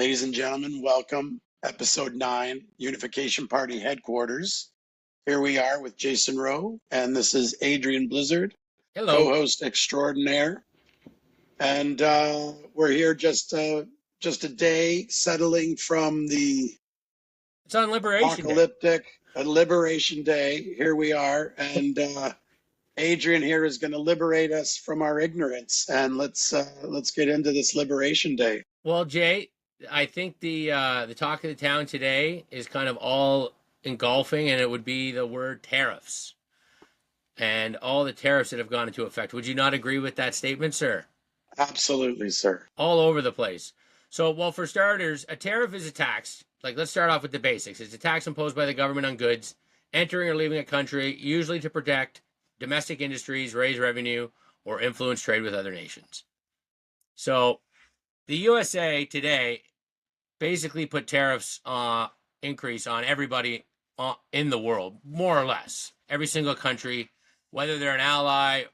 Ladies and gentlemen, welcome. Episode 9, Unification Party Headquarters. Here we are with Jason Rowe, and this is Adrian Blizzard, Hello. co-host extraordinaire. And we're here just a day settling from the It's on Liberation Day. apocalyptic Liberation Day. Here we are, and Adrian here is going to liberate us from our ignorance. And let's get into this Liberation Day. Well, Jay, I think the talk of the town today is kind of all engulfing, and it would be the word tariffs and all the tariffs that have gone into effect. Would you not agree with that statement, sir? Absolutely, sir. All over the place. So, well, for starters, a tariff is a tax. Like, let's start off with the basics. It's a tax imposed by the government on goods entering or leaving a country, usually to protect domestic industries, raise revenue, or influence trade with other nations. So, the USA today basically put tariffs increase on everybody in the world, more or less. Every single country, whether they're an ally,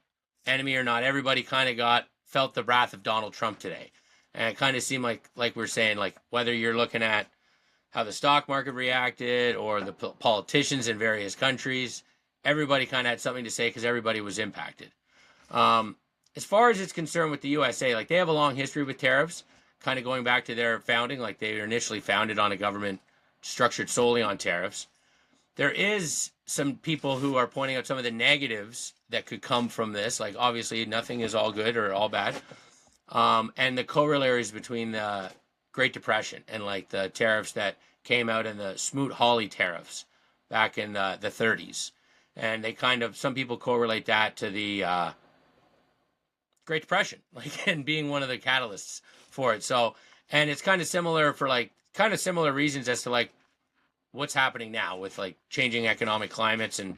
enemy or not, everybody kind of felt the wrath of Donald Trump today. And it kind of seemed like we're saying, like, whether you're looking at how the stock market reacted or the politicians in various countries, everybody kind of had something to say because everybody was impacted. As far as it's concerned with the USA, like, they have a long history with tariffs, kind of going back to their founding. Like, they were initially founded on a government structured solely on tariffs. There is some people who are pointing out some of the negatives that could come from this. Like, obviously, nothing is all good or all bad. And the corollaries between the Great Depression and, like, the tariffs that came out in the Smoot-Hawley tariffs back in the 30s. And they kind of, some people correlate that to the Great Depression, like, and being one of the catalysts for it. So, and it's kind of similar for, like, kind of similar reasons as to, like, what's happening now with, like, changing economic climates and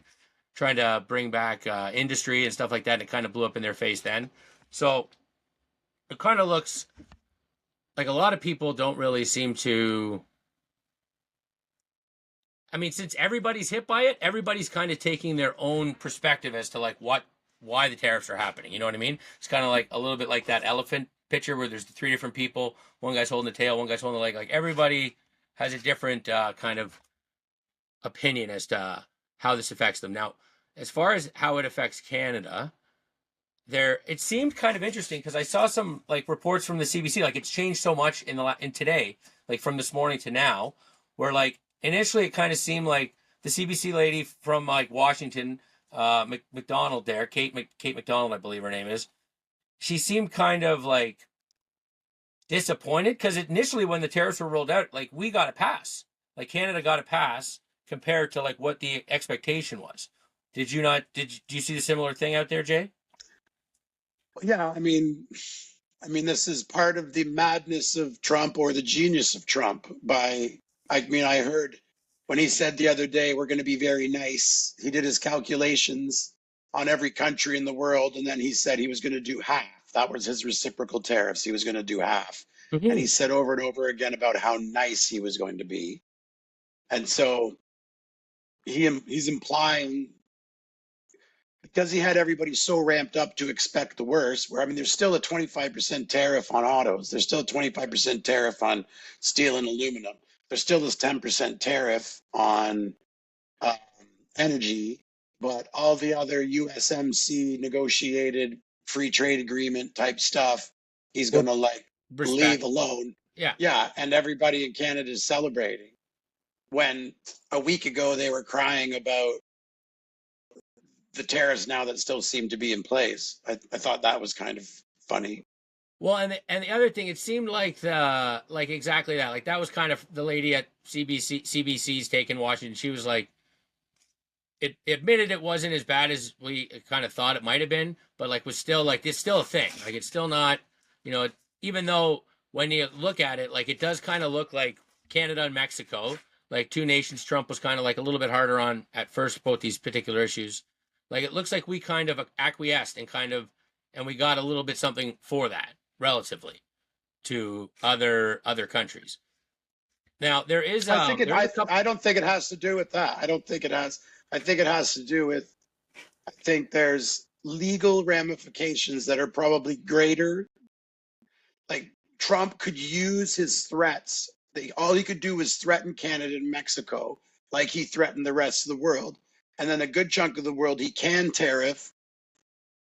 trying to bring back industry and stuff like that. And it kind of blew up in their face then. So it kind of looks like a lot of people don't really seem to. I mean, since everybody's hit by it, everybody's kind of taking their own perspective as to, like, why the tariffs are happening. You know what I mean? It's kind of like a little bit like that elephant picture where there's the three different people. One guy's holding the tail, one guy's holding the leg. Like, everybody has a different kind of opinion as to how this affects them. Now, as far as how it affects Canada, it seemed kind of interesting because I saw some, like, reports from the CBC. Like, it's changed so much in today, like, from this morning to now, where, like, initially it kind of seemed like the CBC lady from, like, Washington, McDonald there, Kate McDonald, I believe her name is. She seemed kind of, like, disappointed because initially when the tariffs were rolled out, like, we got a pass. Like, Canada got a pass compared to, like, what the expectation was. Did you see the similar thing out there, Jay? Yeah, I mean, this is part of the madness of Trump or the genius of Trump. I heard when he said the other day, we're going to be very nice. He did his calculations on every country in the world, and then he said he was going to do half. That was his reciprocal tariffs. He was going to do half. Mm-hmm. And he said over and over again about how nice he was going to be. And so he's implying, because he had everybody so ramped up to expect the worst, where, I mean, there's still a 25% tariff on autos. There's still a 25% tariff on steel and aluminum. There's still this 10% tariff on energy, but all the other USMC negotiated free trade agreement type stuff, he's going to, like, leave alone. Yeah. Yeah. And everybody in Canada is celebrating, when a week ago they were crying about the tariffs now that still seem to be in place. I thought that was kind of funny. Well, and the other thing, it seemed like exactly that. Like, that was kind of the lady at CBC's take in Washington. She was like, it admitted it wasn't as bad as we kind of thought it might have been, but, like, was still, like, it's still a thing. Like, it's still not, even though when you look at it, like, it does kind of look like Canada and Mexico, like, two nations Trump was kind of, like, a little bit harder on at first about these particular issues. Like, it looks like we kind of acquiesced and we got a little bit something for that, relatively, to other countries. Now, there is. I don't think it has to do with that. I think it has to do with. I think there's legal ramifications that are probably greater. Like, Trump could use his threats. All he could do was threaten Canada and Mexico, like he threatened the rest of the world. And then a good chunk of the world he can tariff,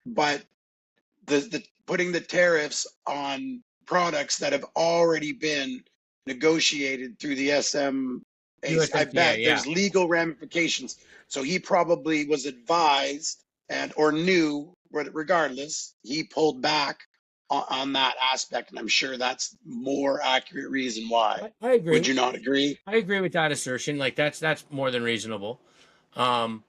but the putting the tariffs on products that have already been negotiated through the SMA. I USMCA, bet yeah. there's legal ramifications. So he probably was advised and or knew, regardless, he pulled back on that aspect, and I'm sure that's more accurate reason why. I agree. Would you not agree? I agree with that assertion. Like that's more than reasonable. Um,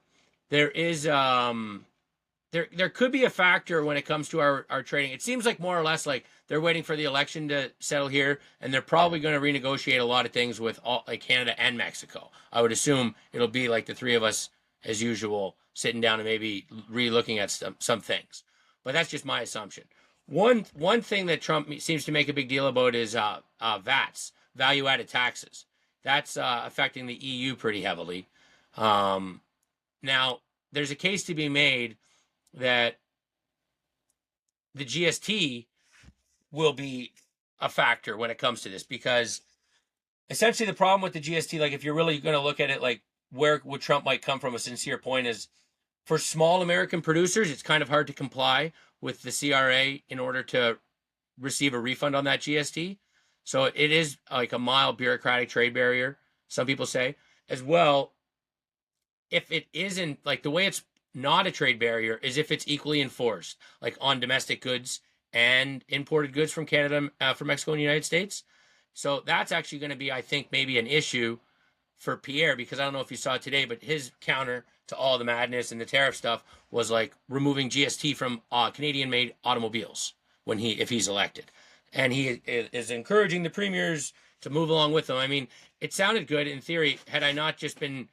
there is there could be a factor when it comes to our trading. It seems like more or less like they're waiting for the election to settle here, and they're probably going to renegotiate a lot of things with all like Canada and Mexico. I would assume it'll be like the three of us as usual, sitting down and maybe re-looking at some things. But that's just my assumption. One thing that Trump seems to make a big deal about is VATs, value-added taxes. That's affecting the EU pretty heavily. Now, there's a case to be made that the GST will be a factor when it comes to this, because essentially the problem with the GST, like if you're really going to look at it, like where would Trump might come from, a sincere point is for small American producers, it's kind of hard to comply with the CRA in order to receive a refund on that GST. So it is like a mild bureaucratic trade barrier, some people say. As well, if it isn't, like the way it's not a trade barrier is if it's equally enforced, like on domestic goods and imported goods from Canada, from Mexico and the United States. So that's actually going to be, I think, maybe an issue for Pierre, because I don't know if you saw it today, but his counter to all the madness and the tariff stuff was like removing GST from Canadian-made automobiles if he's elected, and he is encouraging the premiers to move along with them. I mean, it sounded good in theory. Had I not just been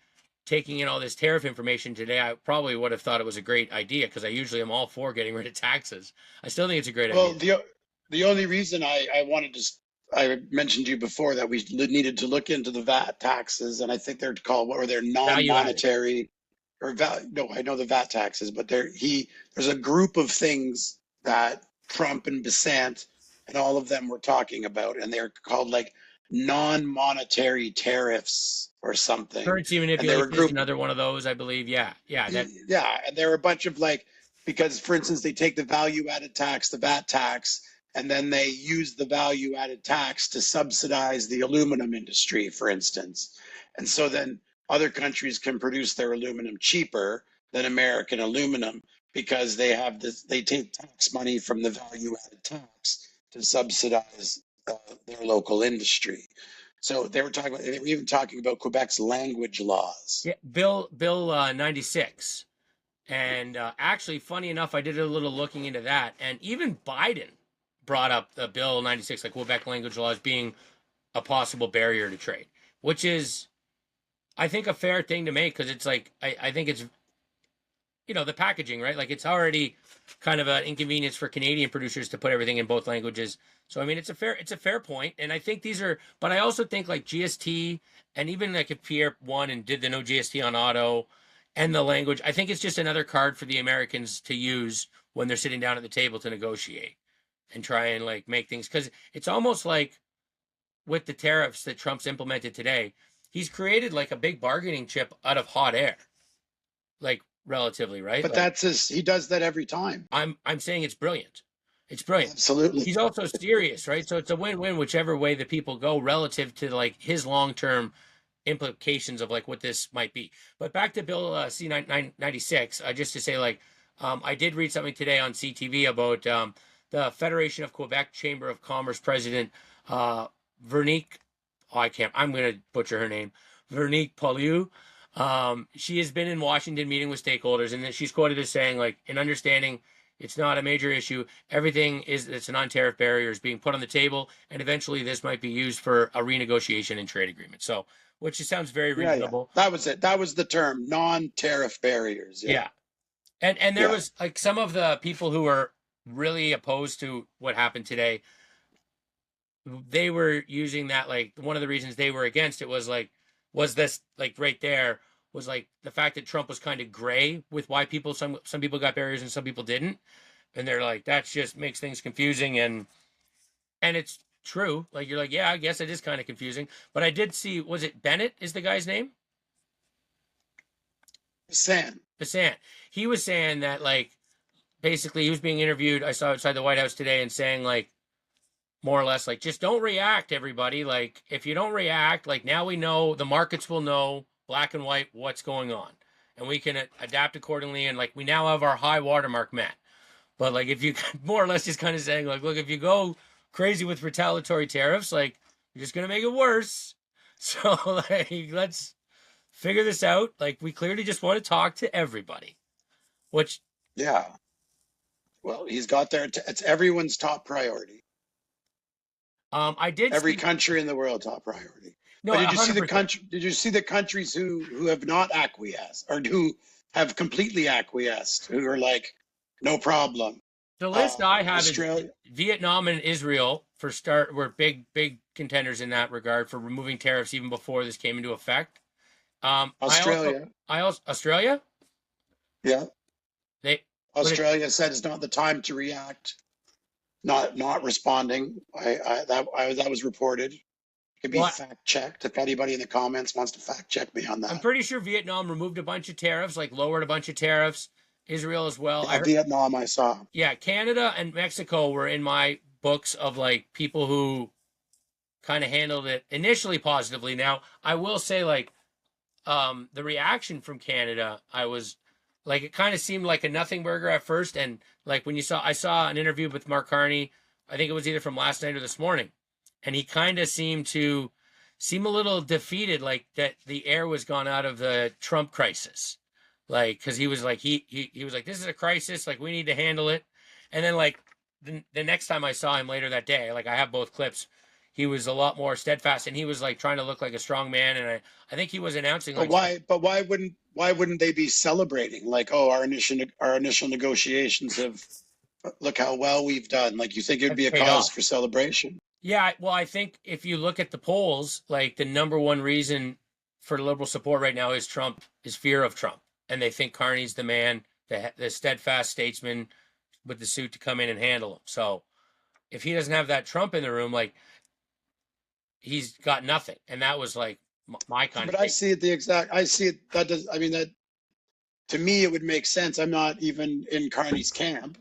taking in all this tariff information today, I probably would have thought it was a great idea, because I usually am all for getting rid of taxes. I still think it's a great Well, idea. the only reason I wanted to, I mentioned to you before that we needed to look into the VAT taxes, and I think they're called, what were they, Value added. non-monetary or no, I know the VAT taxes, but there's a group of things that Trump and Besant and all of them were talking about, and they're called like non-monetary tariffs or something. Currency And they were manipulation is group another one of those, I believe. Yeah, yeah. That Yeah, and there are a bunch of like, because for instance, they take the value added tax, the VAT tax, and then they use the value added tax to subsidize the aluminum industry, for instance. And so then other countries can produce their aluminum cheaper than American aluminum because they take tax money from the value added tax to subsidize their local industry. So they were even talking about Quebec's language laws. yeah, Bill 96. And actually, funny enough, I did a little looking into that, and even Biden brought up the Bill 96, like Quebec language laws being a possible barrier to trade, which is, I think, a fair thing to make, because it's like, I think it's, the packaging, right? Like it's already kind of an inconvenience for Canadian producers to put everything in both languages. So I mean, it's a fair point, and I think these are, but I also think like GST, and even like if Pierre won and did the no GST on auto, and the language, I think it's just another card for the Americans to use when they're sitting down at the table to negotiate and try and like make things, because it's almost like with the tariffs that Trump's implemented today, he's created like a big bargaining chip out of hot air, like relatively, right? But Like he does that every time. I'm saying it's brilliant. It's brilliant. Absolutely. He's also serious, right? So it's a win-win whichever way the people go relative to like his long-term implications of like what this might be. But back to Bill C-96, just to say like, I did read something today on CTV about the Federation of Quebec Chamber of Commerce President Veronique, I'm going to butcher her name, Veronique Paulieu. She has been in Washington meeting with stakeholders, and then she's quoted as saying, like, in understanding it's not a major issue, everything that's a non-tariff barrier is being put on the table, and eventually this might be used for a renegotiation and trade agreement. So, which sounds very reasonable. Yeah. That was it. That was the term, non-tariff barriers. Yeah. And there was like some of the people who were really opposed to what happened today, they were using that, like one of the reasons they were against it was this like right there was like the fact that Trump was kind of gray with why some people got barriers and some people didn't, and they're like that just makes things confusing, and it's true. Like you're like, yeah, I guess it is kind of confusing. But I did see, was it Bennett is the guy's name? Sam. Basant. He was saying that like basically he was being interviewed. I saw outside the White House today and saying like more or less like just don't react, everybody. Like if you don't react, like now we know the markets will know black and white what's going on, and we can adapt accordingly. And like we now have our high watermark met. But like if you more or less just kind of saying like, look, if you go crazy with retaliatory tariffs, like you're just gonna make it worse. So like let's figure this out. Like we clearly just want to talk to everybody. Which Yeah. Well, he's got there. It's everyone's top priority. I did Every see. country in the world top priority. No, But did you see the 100%. country? Did you see the countries who have not acquiesced or who have completely acquiesced? Who are like, no problem. The list I have is Australia. Vietnam and Israel for start were big contenders in that regard for removing tariffs even before this came into effect. Australia. I also Australia Yeah. they but it, Australia said it's not the time to react. Not responding. That was reported. Could be well fact checked if anybody in the comments wants to fact check me on I'm that. pretty sure Vietnam removed a bunch of tariffs, like lowered a bunch of tariffs. Israel as well. I Yeah, heard, Vietnam I saw. yeah, Canada and Mexico were in my books of like people who kind of handled it initially positively. Now I will say like the reaction from Canada, I was like it kind of seemed like a nothing burger at first, and like when I saw an interview with Mark Carney, I think it was either from last night or this morning, and he kind of seem a little defeated, like that the air was gone out of the Trump crisis, like because he was like he was like this is a crisis, like we need to handle it, and then like the next time I saw him later that day, like I have both clips. He was a lot more steadfast, and he was like trying to look like a strong man. And I think he was announcing But like why wouldn't they be celebrating like, oh, our initial negotiations have, look how well we've done. Like, you think it would has be a paid cause off. for celebration? Yeah, well, I think if you look at the polls, like the number one reason for liberal support right now is Trump, is fear of Trump, and they think Carney's the man, the steadfast statesman with the suit to come in and handle him. So if he doesn't have that Trump in the room, like he's got nothing, and that was like my kind of But I take. see it I see it, that does, I mean, that to me, it would make sense. I'm not even in Carney's camp,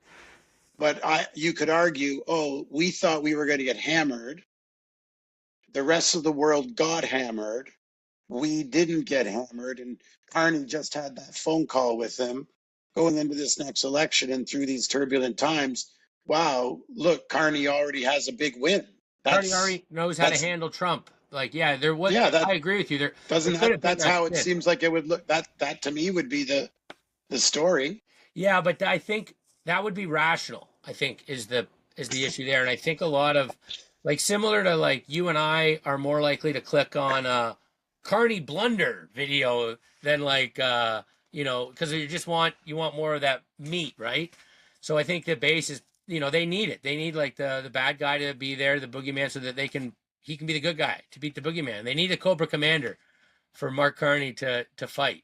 but you could argue, oh, we thought we were going to get hammered. The rest of the world got hammered. We didn't get hammered. And Carney just had that phone call with him going into this next election and through these turbulent times. Wow, look, Carney already has a big win. Carney That's, already knows how to that's, handle Trump. Like, yeah, there was. yeah, I that agree with you. There doesn't could have, have been that's that how it spin. seems like it would look. That to me would be the story. Yeah, but I think that would be rational. I think is the issue there, and I think a lot of like similar to like you and I are more likely to click on a Carney blunder video than like because you want more of that meat, right? So I think the base is they need it. They need like the bad guy to be there, the boogeyman, so that he can be the good guy to beat the boogeyman. They need a Cobra Commander for Mark Carney to fight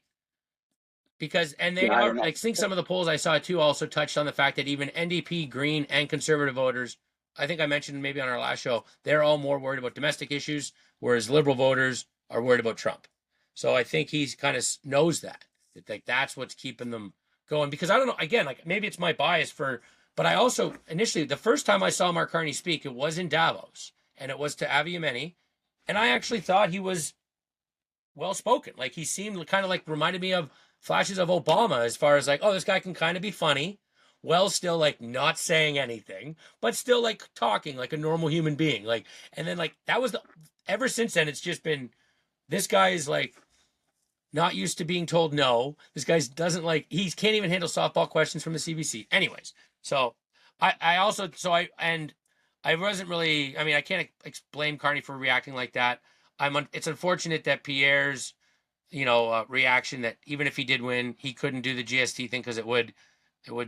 because they Yeah, I are don't know. I think some of the polls I saw too also touched on the fact that even NDP, Green, and conservative voters, I think I mentioned maybe on our last show, they're all more worried about domestic issues, whereas liberal voters are worried about Trump. So I think he's kind of knows that like that's what's keeping them going. Because I don't know, again, like maybe it's my bias but I also initially the first time I saw Mark Carney speak, it was in Davos, and it was to Avi Yemeni, and I actually thought he was well spoken. Like he seemed kind of like reminded me of flashes of Obama as far as like, oh, this guy can kind of be funny, well, still like not saying anything, but still like talking like a normal human being. Like, and then like that was ever since then, it's just been this guy is like not used to being told no. This guy doesn't like he can't even handle softball questions from the CBC. Anyways, so I also and I wasn't really. I mean, I can't blame Carney for reacting like that. It's unfortunate that Pierre's reaction that even if he did win, he couldn't do the GST thing because it would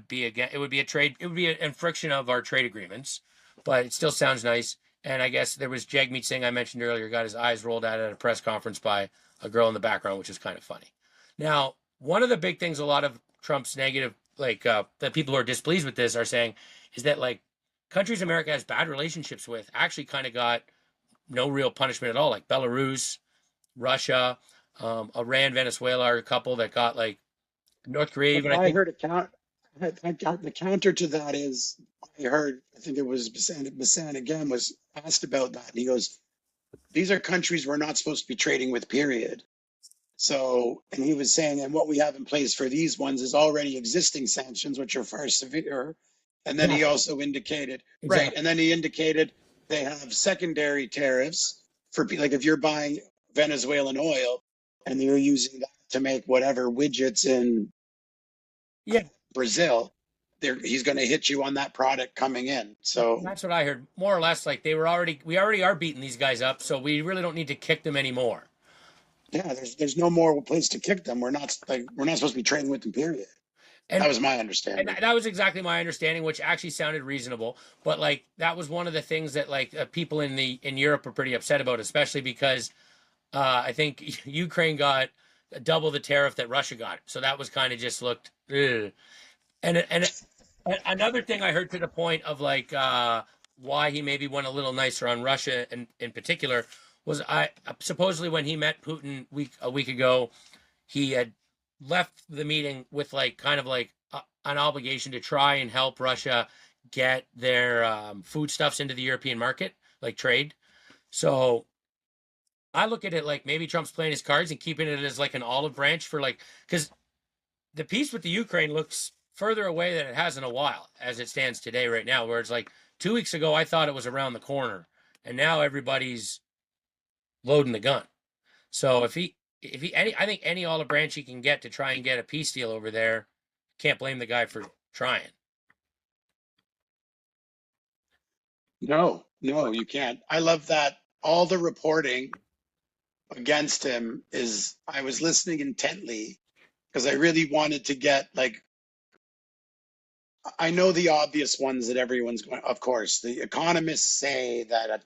be an infraction of our trade agreements, but it still sounds nice. And I guess there was Jagmeet Singh I mentioned earlier got his eyes rolled at a press conference by a girl in the background, which is kind of funny. Now, one of the big things a lot of Trump's negative, like the people who are displeased with this are saying is that like countries America has bad relationships with actually kind of got no real punishment at all, like Belarus, Russia, Iran, Venezuela are a couple that got like North Korea, But even I I think. heard a count. I got the counter to that is I heard. I think it was Basan again was asked about that, and he goes, "These are countries we're not supposed to be trading with. Period." So, and he was saying, and what we have in place for these ones is already existing sanctions, which are far severe. And then he Exactly. also indicated, right, Exactly. and then he indicated they have secondary tariffs for like if you're buying Venezuelan oil and you're using that to make whatever widgets in Yeah, Brazil, he's going to hit you on that product coming in. So that's what I heard. More or less, like we already are beating these guys up, so we really don't need to kick them anymore. yeah, there's no more place to kick them. We're not supposed to be trading with them. Period. That And was my and understanding. that was exactly my understanding, which actually sounded reasonable. But like that was one of the things that like people in Europe are pretty upset about, especially because I think Ukraine got double the tariff that Russia got, so that was kind of just looked. Ugh. And another thing I heard to the point of like why he maybe went a little nicer on Russia in particular was I supposedly when he met Putin a week ago, he had left the meeting with like kind of like an obligation to try and help Russia get their foodstuffs into the European market, like trade. So I look at it like maybe Trump's playing his cards and keeping it as like an olive branch for like because the peace with the Ukraine looks further away than it has in a while as it stands today, right now, where it's like 2 weeks ago, I thought it was around the corner. And now everybody's loading the gun. So I think any olive branch he can get to try and get a peace deal over there, can't blame the guy for trying. No, no, you can't. I love that all the reporting against him is, I was listening intently because I really wanted to get like, I know the obvious ones that everyone's going, of course, the economists say that,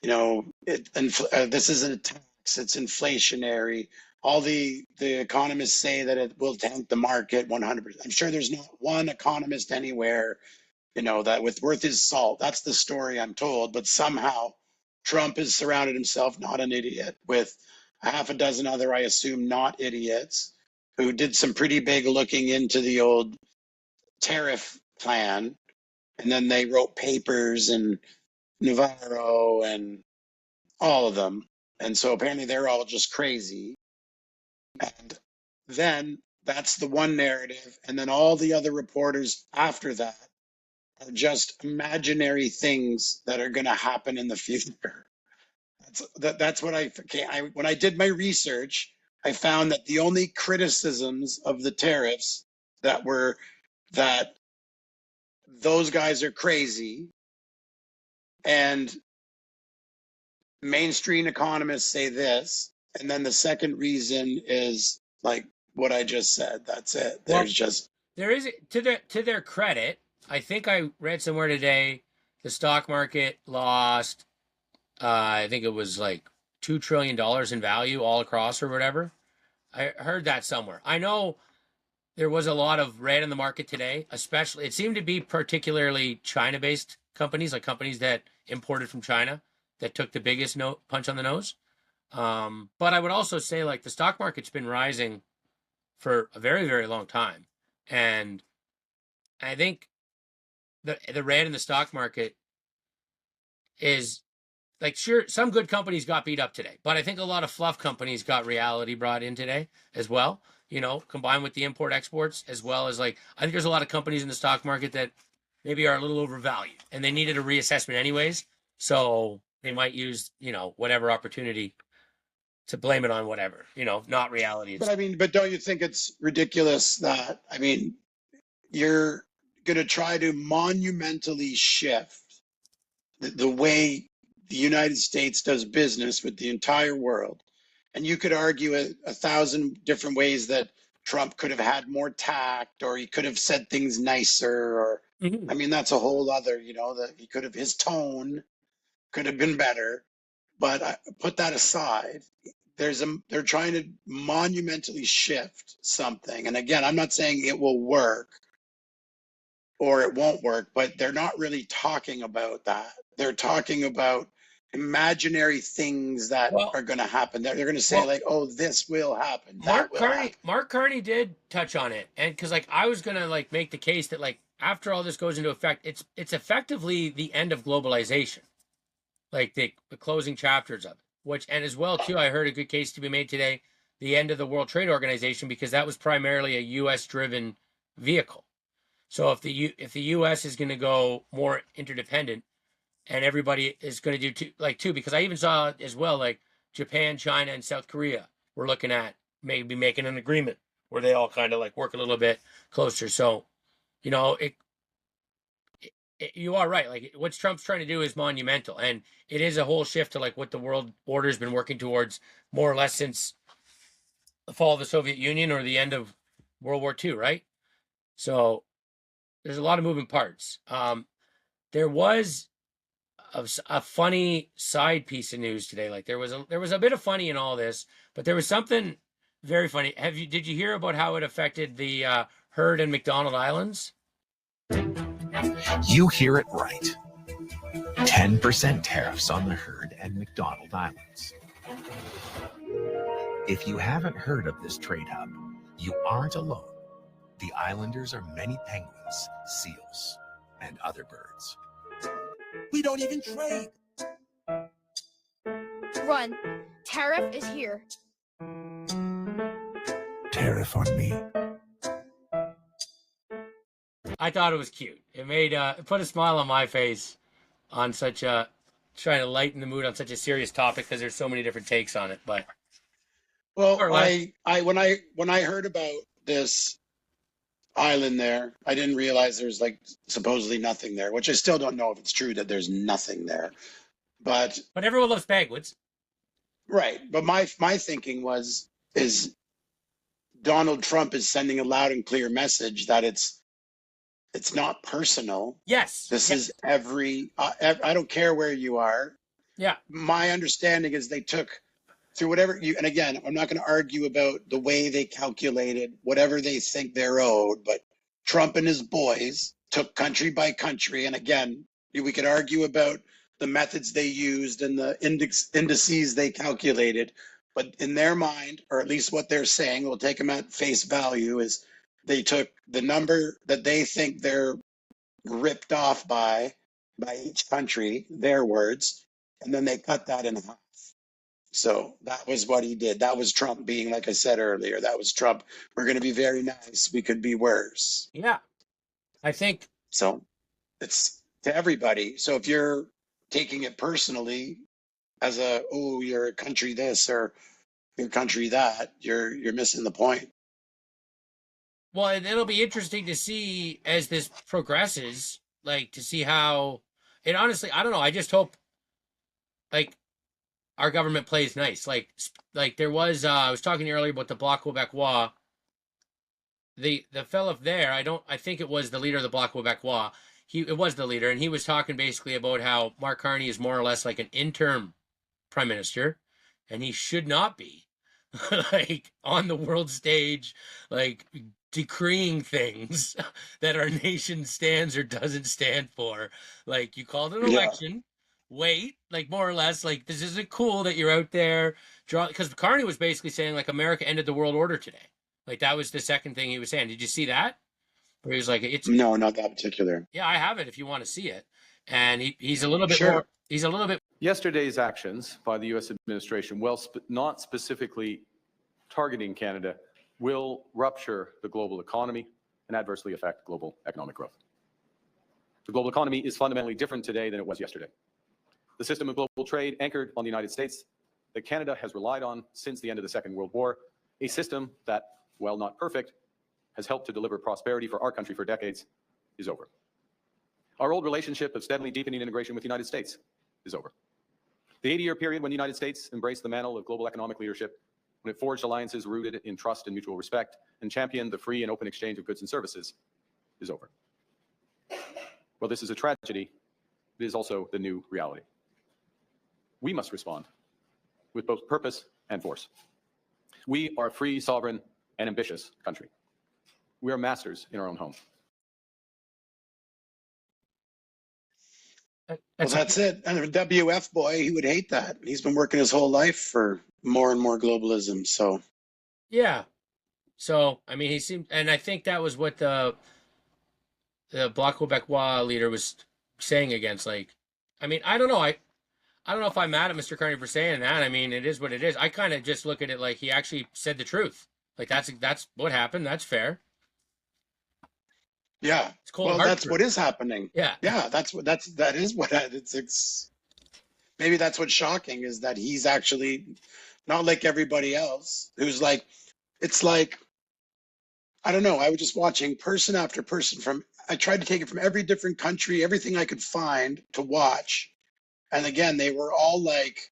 this isn't a tax, it's inflationary. All the economists say that it will tank the market 100%. I'm sure there's not one economist anywhere that with worth his salt. That's the story I'm told. But somehow Trump has surrounded himself, not an idiot, with a half a dozen other, I assume, not idiots who did some pretty big looking into the old tariff plan. And then they wrote papers and Navarro and all of them. And so apparently they're all just crazy. And then that's the one narrative. And then all the other reporters after that are just imaginary things that are going to happen in the future. That's what when I did my research, I found that the only criticisms of the tariffs that were that those guys are crazy and mainstream economists say this, and then the second reason is like what I just said. That's it. Well, There's just there is to their credit. I think I read somewhere today the stock market lost. I think it was like $2 trillion in value all across or whatever. I heard that somewhere. I know there was a lot of red in the market today, especially it seemed to be particularly China-based companies, like companies that imported from China, that took the biggest punch on the nose. But I would also say like the stock market's been rising for a very, very long time. And I think the red in the stock market is like sure some good companies got beat up today, but I think a lot of fluff companies got reality brought in today as well. Combined with the import exports as well as like I think there's a lot of companies in the stock market that maybe are a little overvalued and they needed a reassessment anyways. So they might use whatever opportunity to blame it on whatever not reality. but It's I mean, but don't you think it's ridiculous that I mean you're going to try to monumentally shift the way the United States does business with the entire world. And you could argue a thousand different ways that Trump could have had more tact or he could have said things nicer or Mhm. I mean that's a whole other, that he could have his tone could have been better. But put that aside. They're trying to monumentally shift something. And again, I'm not saying it will work, or it won't work, but they're not really talking about that. They're talking about imaginary things that Well, are going to happen. They're going to say well, like, "Oh, this will happen. That will happen." Mark Carney did touch on it, and because like I was gonna like make the case that like after all this goes into effect, it's effectively the end of globalization, like the closing chapters of it. Which and as well too, I heard a good case to be made today, the end of the World Trade Organization because that was primarily a U.S. driven vehicle. So if the U.S. is going to go more interdependent, and everybody is going to do too, because I even saw as well like Japan, China, and South Korea were looking at maybe making an agreement where they all kind of like work a little bit closer. So you know you are right. Like what Trump's trying to do is monumental, and it is a whole shift to like what the world order has been working towards more or less since the fall of the Soviet Union or the end of World War II, right? So there's a lot of moving parts. There was a funny side piece of news today. Like there was a bit of funny in all this, but there was something very funny. Did you hear about how it affected the herd in McDonald Islands? You hear it right. 10% tariffs on the herd and McDonald Islands. If you haven't heard of this trade hub, you aren't alone. The islanders are many penguins, seals, and other birds. We don't even trade. Run. Tariff is here. Tariff on me. I thought it was cute. It made it put a smile on my face on such a trying to lighten the mood on such a serious topic because there's so many different takes on it. But Well, more or less, when I heard about this island there, I didn't realize there's like supposedly nothing there, which I still don't know if it's true that there's nothing there. But but everyone loves penguins. right, but my thinking was is Donald Trump is sending a loud and clear message that it's not personal. Yes. This Yes. is I don't care where you are. Yeah. My understanding is they took through whatever you, and again, I'm not going to argue about the way they calculated whatever they think they're owed, but Trump and his boys took country by country. And again, we could argue about the methods they used and the indices they calculated. But in their mind, or at least what they're saying, we'll take them at face value, is they took the number that they think they're ripped off by each country, their words, and then they cut that in half. So that was what he did. That was Trump being, like I said earlier, that was Trump. We're going to be very nice. We could be worse. Yeah. I think So it's to everybody. So if you're taking it personally as oh, you're a country this or your country that, you're missing the point. well, it'll be interesting to see as this progresses, like to see how. And honestly, I don't know. I just hope, like, our government plays nice. Like there was. I was talking earlier about the Bloc Québécois. The fellow there, I think it was the leader of the Bloc Québécois. It was the leader, and he was talking basically about how Mark Carney is more or less like an interim prime minister, and he should not be like on the world stage, like decreeing things that our nation stands or doesn't stand for. Like you called an Yeah. election, wait, like more or less, like this isn't cool that you're out there because Carney was basically saying like America ended the world order today. Like that was the second thing he was saying. Did you see that? Where he was like, "It's No, not that particular. yeah, I have it if you want to see it." And he's a little bit Sure. more. He's a little bit. Yesterday's actions by the U.S. administration, while not specifically targeting Canada, will rupture the global economy and adversely affect global economic growth. The global economy is fundamentally different today than it was yesterday. The system of global trade anchored on the United States that Canada has relied on since the end of the Second World War, a system that, while not perfect, has helped to deliver prosperity for our country for decades, is over. Our old relationship of steadily deepening integration with the United States is over. The 80-year period when the United States embraced the mantle of global economic leadership, when it forged alliances rooted in trust and mutual respect, and championed the free and open exchange of goods and services, is over. Well, this is a tragedy. It is also the new reality. We must respond with both purpose and force. We are a free, sovereign, and ambitious country. We are masters in our own home. Well, That's that's it. And a WF boy, he would hate that. He's been working his whole life for more and more globalism. So yeah. So I mean, he seemed, and I think that was what the Bloc Quebecois leader was saying against. Like, I mean, I don't know. I don't know if I'm mad at Mr. Carney for saying that. I mean, it is what it is. I kind of just look at it like he actually said the truth. Like that's what happened. That's fair. yeah, It's cold well, hard that's truth. what is happening. Yeah. Yeah, that is what it's maybe that's what's shocking is that he's actually not like everybody else who's like, it's like, I don't know. I was just watching person after person I tried to take it from every different country, everything I could find to watch. And again, they were all like,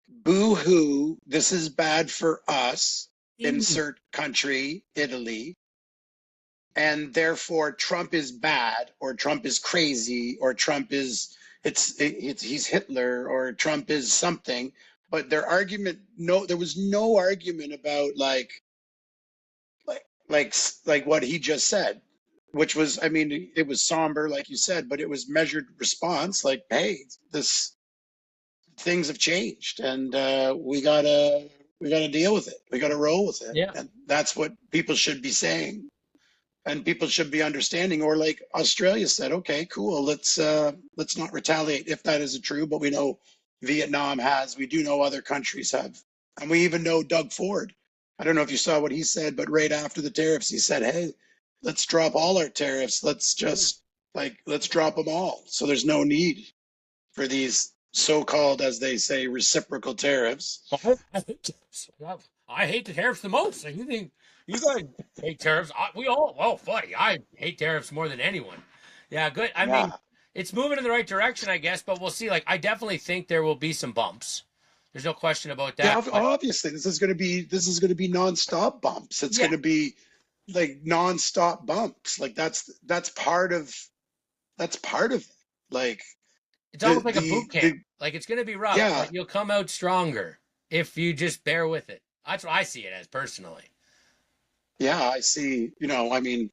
boo hoo, this is bad for us, insert country, Italy. And therefore Trump is bad or Trump is crazy or Trump is, he's Hitler or Trump is something. But their argument, no, there was no argument about like what he just said, which was, I mean, it was somber, like you said, but it was measured response. Like, hey, this things have changed, and we gotta deal with it. We gotta roll with it, Yeah. and that's what people should be saying, and people should be understanding. Or like Australia said, okay, cool, let's not retaliate if that isn't true. But we know Vietnam has. We do know other countries have, and we even know Doug Ford. I don't know if you saw what he said, but right after the tariffs, he said, "Hey, let's drop all our tariffs. Let's just let's drop them all. So there's no need for these so-called, as they say, reciprocal tariffs." I hate the tariffs the most. Like, you think you guys hate tariffs? We all, well, buddy, I hate tariffs more than anyone. Yeah, good. I Yeah. mean, it's moving in the right direction, I guess, but we'll see. Like, I definitely think there will be some bumps. There's no question about Yeah, that. But obviously this is going to be nonstop bumps. It's yeah, going to be like nonstop bumps. Like that's part of it. Like it's almost like a boot camp. the Like, it's going to be rough, yeah, but you'll come out stronger if you just bear with it. That's what I see it as personally. yeah, I see. I mean,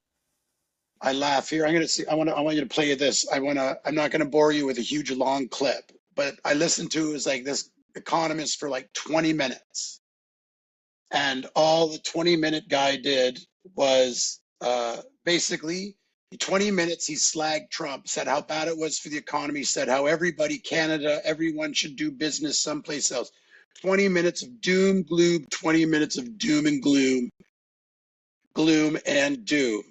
I laugh here. I want you to play this. I'm not going to bore you with a huge long clip, but I listened to, it was like this economist for like 20 minutes. And all the 20-minute guy did was basically 20 minutes he slagged Trump, said how bad it was for the economy, said how Canada, everyone should do business someplace else. 20 minutes of doom, gloom, 20 minutes of doom and gloom, gloom and doom.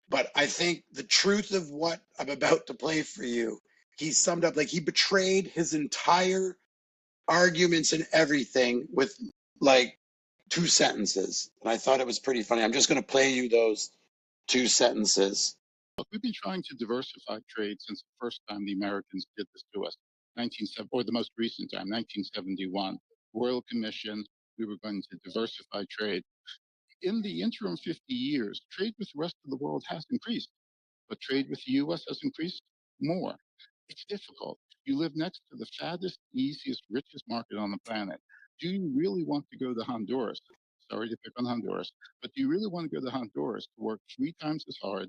But I think the truth of what I'm about to play for you, he summed up, like, he betrayed his entire arguments and everything with like 2 sentences. And I thought it was pretty funny. I'm just going to play you those 2 sentences. Look, we've been trying to diversify trade since the first time the Americans did this to us, 1970, or the most recent time, 1971. Royal Commission, we were going to diversify trade. In the interim 50 years, trade with the rest of the world has increased, but trade with the US has increased more. It's difficult. You live next to the fattest, easiest, richest market on the planet. Do you really want to go to Honduras? Sorry to pick on Honduras, but do you really want to go to Honduras to work 3 times as hard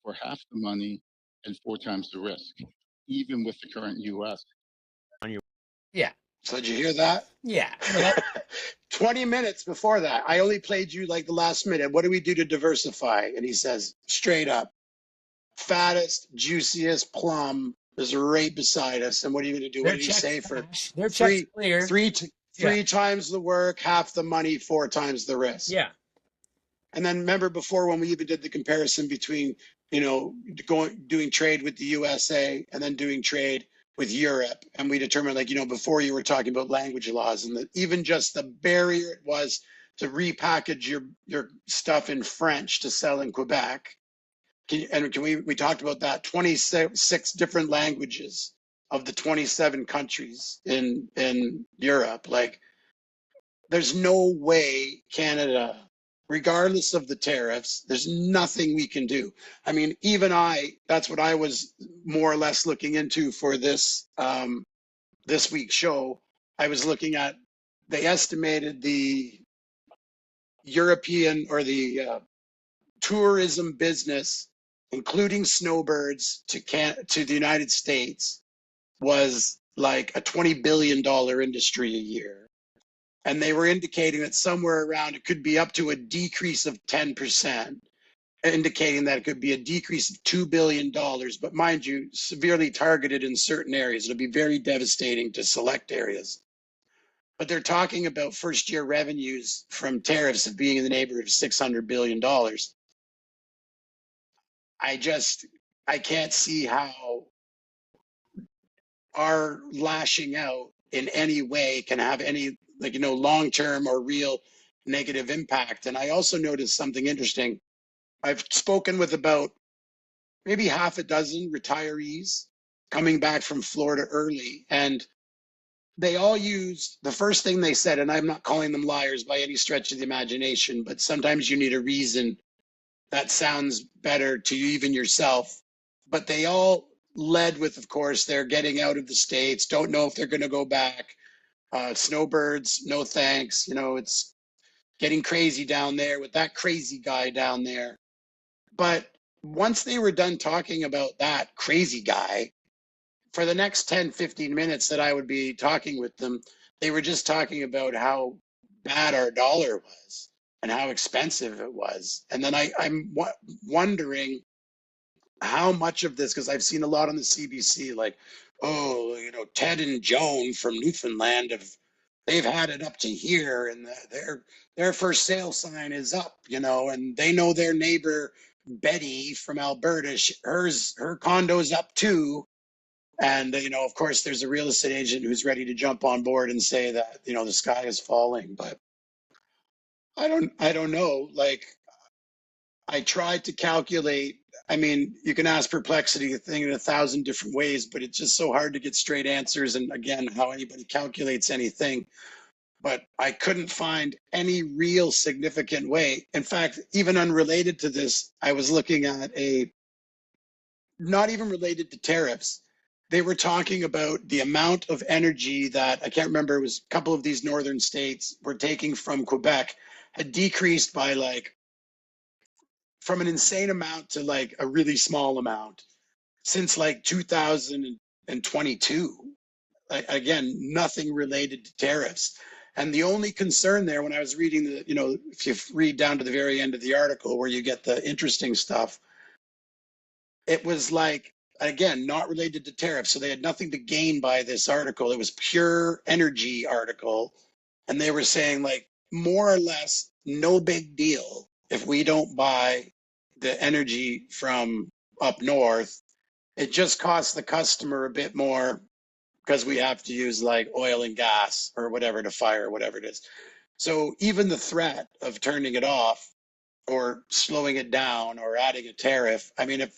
for half the money and 4 times the risk, even with the current US? Yeah. So did you hear that? Yeah. 20 minutes before that, I only played you like the last minute. What do we do to diversify? And he says, straight up, fattest, juiciest plum is right beside us. And what are you going to do? What did he say? For their checks clear. Three times the work, half the money, 4 times the risk. Yeah. And then remember before, when we even did the comparison between, doing trade with the USA and then doing trade with Europe, and we determined, like, before you were talking about language laws and even just the barrier it was to repackage your stuff in French to sell in Quebec. We talked about that, 26 different languages of the 27 countries in Europe. Like, there's no way Canada, regardless of the tariffs, there's nothing we can do. I mean, even that's what I was more or less looking into for this this week's show. I was looking at, they estimated the European or the tourism business including snowbirds to the United States, was like a $20 billion industry a year. And they were indicating that somewhere around it could be up to a decrease of 10%, indicating that it could be a decrease of $2 billion. But mind you, severely targeted in certain areas. It'll be very devastating to select areas. But they're talking about first year revenues from tariffs of being in the neighborhood of $600 billion. I can't see how our lashing out in any way can have any, like, long-term or real negative impact. And I also noticed something interesting. I've spoken with about maybe half a dozen retirees coming back from Florida early, and they all used the first thing they said, and I'm not calling them liars by any stretch of the imagination, but sometimes you need a reason that sounds better to you, even yourself. But they all led with, of course, they're getting out of the States, don't know if they're going to go back. Snowbirds, no thanks. It's getting crazy down there with that crazy guy down there. But once they were done talking about that crazy guy, for the next 10, 15 minutes that I would be talking with them, they were just talking about how bad our dollar was and how expensive it was. And then I'm wondering how much of this, because I've seen a lot on the CBC, like, oh, Ted and Joan from Newfoundland they've had it up to here, and their first sale sign is up, and they know their neighbor Betty from Alberta, her condo's up too. And of course, there's a real estate agent who's ready to jump on board and say that the sky is falling. But I don't know. Like, I tried to calculate. I mean, you can ask Perplexity a thing in 1,000 different ways, but it's just so hard to get straight answers. And again, how anybody calculates anything. But I couldn't find any real significant way. In fact, even unrelated to this, I was looking at not even related to tariffs. They were talking about the amount of energy that, I can't remember, it was a couple of these northern states were taking from Quebec, had decreased by from an insane amount to a really small amount since 2022. Again, nothing related to tariffs. And the only concern there, when I was reading if you read down to the very end of the article where you get the interesting stuff, it was again, not related to tariffs. So they had nothing to gain by this article. It was pure energy article. And they were saying more or less, no big deal if we don't buy the energy from up north. It just costs the customer a bit more because we have to use oil and gas or whatever to fire, whatever it is. So even the threat of turning it off or slowing it down or adding a tariff, I mean, if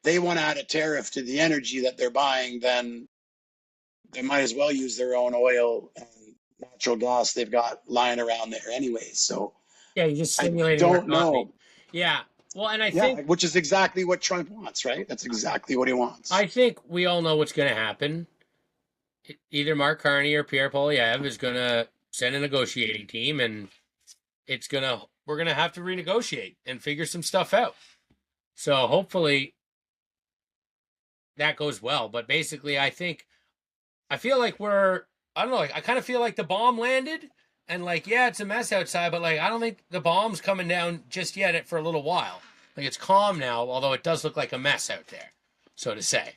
they want to add a tariff to the energy that they're buying, then they might as well use their own oil and natural gas they've got lying around there anyways. So Yeah, you're just I stimulating more don't know. economy. Yeah. Well, and I Yeah, think which is exactly what Trump wants, right? That's exactly what he wants. I think we all know what's going to happen. Either Mark Carney or Pierre Poilievre is going to send a negotiating team, and we're gonna have to renegotiate and figure some stuff out. So hopefully that goes well. But basically, I feel like I don't know. I kind of feel like the bomb landed, and yeah, it's a mess outside, but I don't think the bomb's coming down just yet for a little while. It's calm now, although it does look like a mess out there, so to say,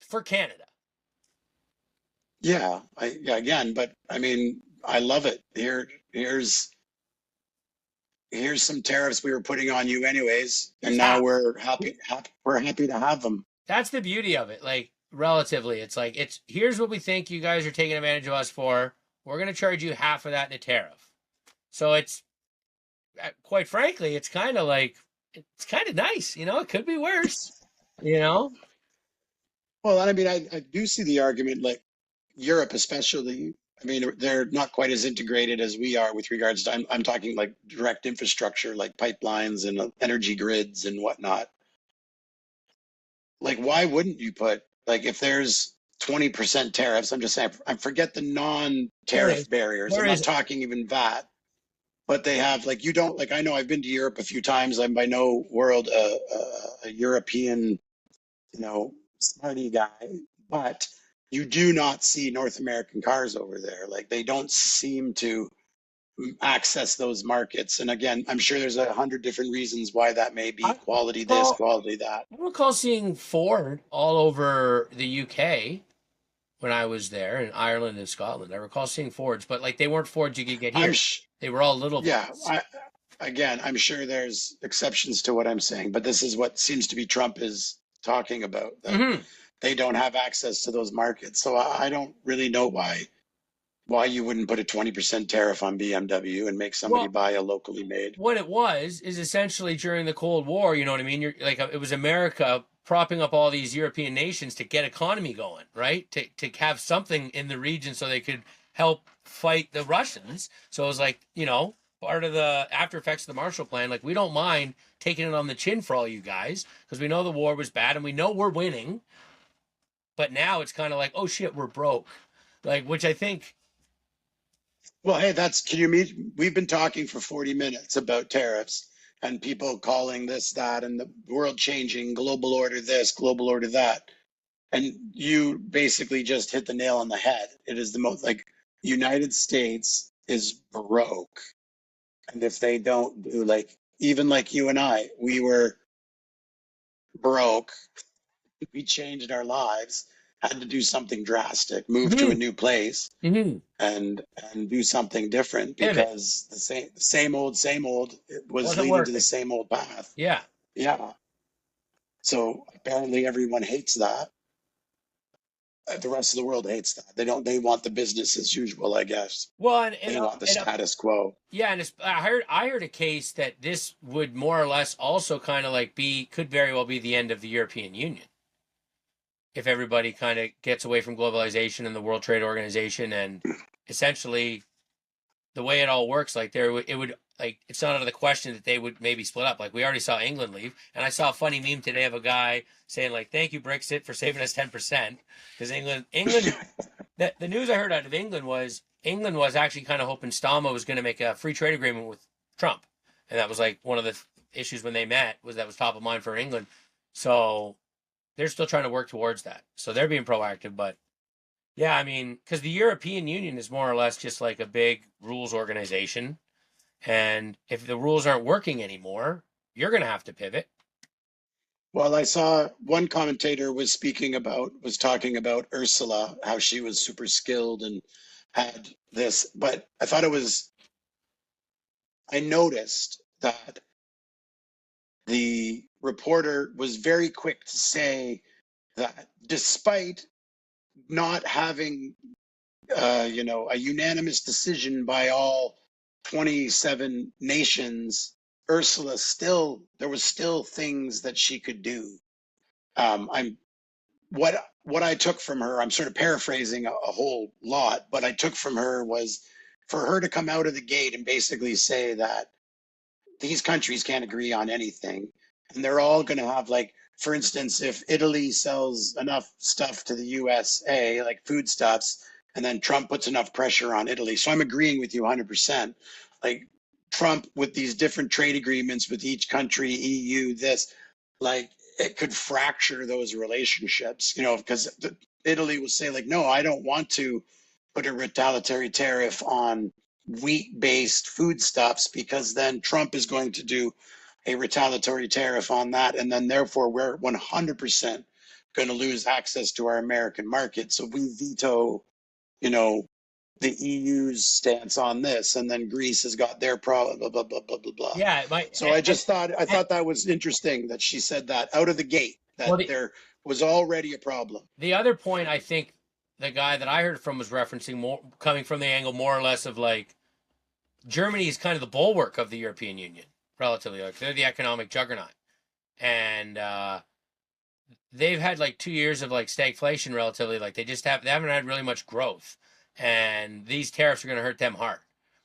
for Canada. Yeah, again, but I mean, I love it. Here's some tariffs we were putting on you anyways, and now we're happy to have them. That's the beauty of it. Relatively, it's here's what we think you guys are taking advantage of us for. We're going to charge you half of that in a tariff. So it's, quite frankly, it's kind of nice. It could be worse. Well, I mean, I do see the argument, Europe especially. I mean, they're not quite as integrated as we are with regards to, I'm talking direct infrastructure, like pipelines and energy grids and whatnot. Why wouldn't you put, if there's 20% tariffs, I'm just saying, I forget the non-tariff barriers. I'm not talking even VAT. but they have like, you don't, like, I know I've been to Europe a few times. I'm by no world a European, you know, smarty guy, but you do not see North American cars over there. Like they don't seem to access those markets. And again, I'm sure there's 100 different reasons why that may be. I Quality this, recall, quality that. I recall seeing Ford all over the UK when I was there in Ireland and Scotland. I recall seeing Fords, but like they weren't Fords you could get I'm here. They were all little yeah, Fords. again, I'm sure there's exceptions to what I'm saying, but this is what seems to be Trump is talking about, that Mm-hmm. they don't have access to those markets. So I don't really know why you wouldn't put a 20% tariff on BMW and make somebody Well, buy a locally made. what it was is essentially during the Cold War, you know what I mean? You're like it was America propping up all these European nations to get economy going, right? To have something in the region so they could help fight the Russians. So it was like, you know, part of the after effects of the Marshall Plan, like we don't mind taking it on the chin for all you guys because we know the war was bad and we know we're winning. But now it's kind of like, oh shit, we're broke. Like, which I think. Well, hey, can you meet? We've been talking for 40 minutes about tariffs and people calling this, that, and the world changing, global order this, global order that. And you basically just hit the nail on the head. It is the most, like, United States is broke. And if they don't do, like, even like you and I, we were broke. We changed our lives, had to do something drastic, move to a Mm-hmm. new place Mm-hmm. and do something different Pivot because the same old it was wasn't leading to the working. same old path. Yeah. Yeah. So apparently everyone hates that. The rest of the world hates that. They want the business as usual, I guess. Well, They want the status quo. yeah, and I heard a case that this would more or less also kind of like could very well be the end of the European Union if everybody kind of gets away from globalization and the World Trade Organization and essentially the way it all works, like it would like it's not out of the question that they would maybe split up. Like we already saw England leave, and I saw a funny meme today of a guy saying like, "Thank you Brexit for saving us 10%," because England. The news I heard out of England was actually kind of hoping Stama was going to make a free trade agreement with Trump, and that was like one of the issues when they met that was top of mind for England. So they're still trying to work towards that. So they're being proactive, but yeah, I mean, because the European Union is more or less just like a big rules organization. And if the rules aren't working anymore, you're going to have to pivot. Well, I saw one commentator was talking about Ursula, how she was super skilled and had this, but I noticed that the reporter was very quick to say that despite not having a unanimous decision by all 27 nations, there was still things that she could do. I'm what I took from her. I'm sort of paraphrasing a whole lot, but I took from her was for her to come out of the gate and basically say that these countries can't agree on anything, and they're all going to have, like, for instance, if Italy sells enough stuff to the USA, like foodstuffs, and then Trump puts enough pressure on Italy. So I'm agreeing with you 100%. Like Trump with these different trade agreements with each country, EU, this, like, it could fracture those relationships, because Italy will say, like, no, I don't want to put a retaliatory tariff on wheat-based foodstuffs because then Trump is going to do a retaliatory tariff on that, and then therefore we're 100% going to lose access to our American market. So we veto, the EU's stance on this, and then Greece has got their problem, blah blah blah blah blah blah. Yeah. So I thought that was interesting that she said that out of the gate, Well, that there was already a problem. the other point I think the guy that I heard from was referencing more coming from the angle more or less of like Germany is kind of the bulwark of the European Union, relatively. Like they're the economic juggernaut. And they've had like 2 years of like stagflation relatively. Like they haven't had really much growth. And these tariffs are going to hurt them hard,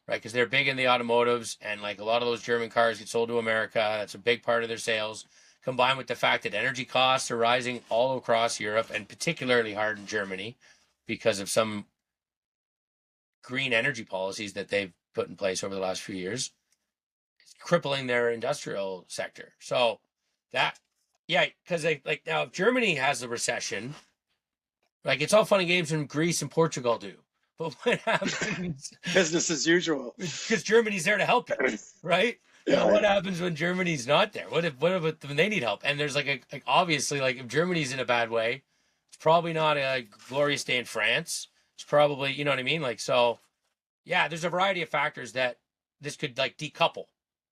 right? Because they're big in the automotives, and like a lot of those German cars get sold to America. That's a big part of their sales. Combined with the fact that energy costs are rising all across Europe, and particularly hard in Germany because of some green energy policies that they've put in place over the last few years, crippling their industrial sector. So that, yeah, because like now if Germany has a recession, like it's all fun and games when Greece and Portugal do. But what happens? Business as usual. Because Germany's there to help you, right? Yeah, Now, what happens when Germany's not there? What if when they need help? And there's like obviously like if Germany's in a bad way, it's probably not a glorious day in France. It's probably, you know what I mean? Like, so yeah, there's a variety of factors that this could like decouple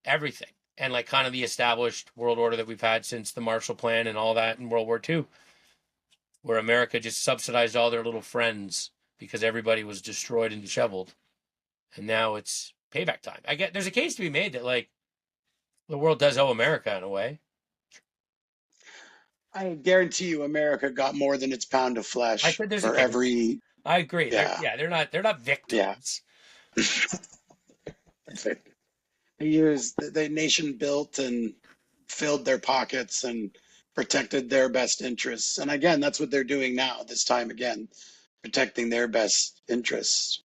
everything and like kind of the established world order that we've had since the Marshall Plan and all that in World War II, where America just subsidized all their little friends because everybody was destroyed and disheveled. And now it's payback time. I get there's a case to be made that like the world does owe America in a way. I guarantee you, America got more than its pound of I flesh said there's for a case. every. I agree. Yeah. They're not victims. The nation built and filled their pockets and protected their best interests. And again, that's what they're doing now. This time again, protecting their best interests,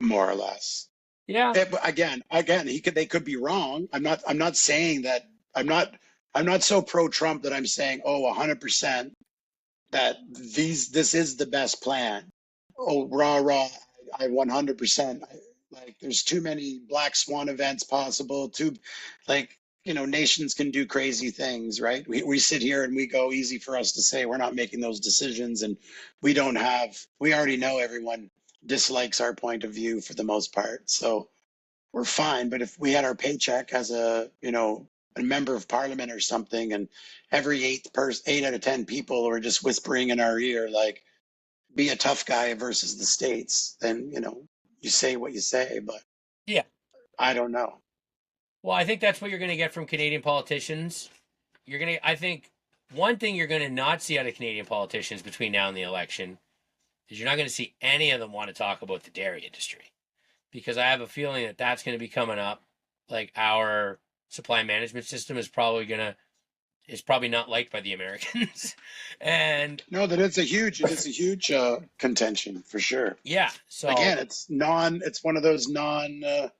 more or less. Yeah. Again, they could be wrong. I'm not saying that. I'm not so pro Trump that I'm saying, oh, 100% that this is the best plan. Oh, rah. I 100%. Like there's too many black swan events possible. Nations can do crazy things, right? We sit here and we go, easy for us to say we're not making those decisions, and we already know everyone dislikes our point of view for the most part. So we're fine. But if we had our paycheck as a member of parliament or something, and every 8 out of 10 people were just whispering in our ear, like, be a tough guy versus the states, then, you say what you say, but Yeah. I don't know. Well, I think that's what you're going to get from Canadian politicians. I think one thing you're going to not see out of Canadian politicians between now and the election is you're not going to see any of them want to talk about the dairy industry, because I have a feeling that that's going to be coming up. Like our supply management system is probably not liked by the Americans. And no, that it's a huge contention for sure. Yeah. So again, it's one of those non-tariff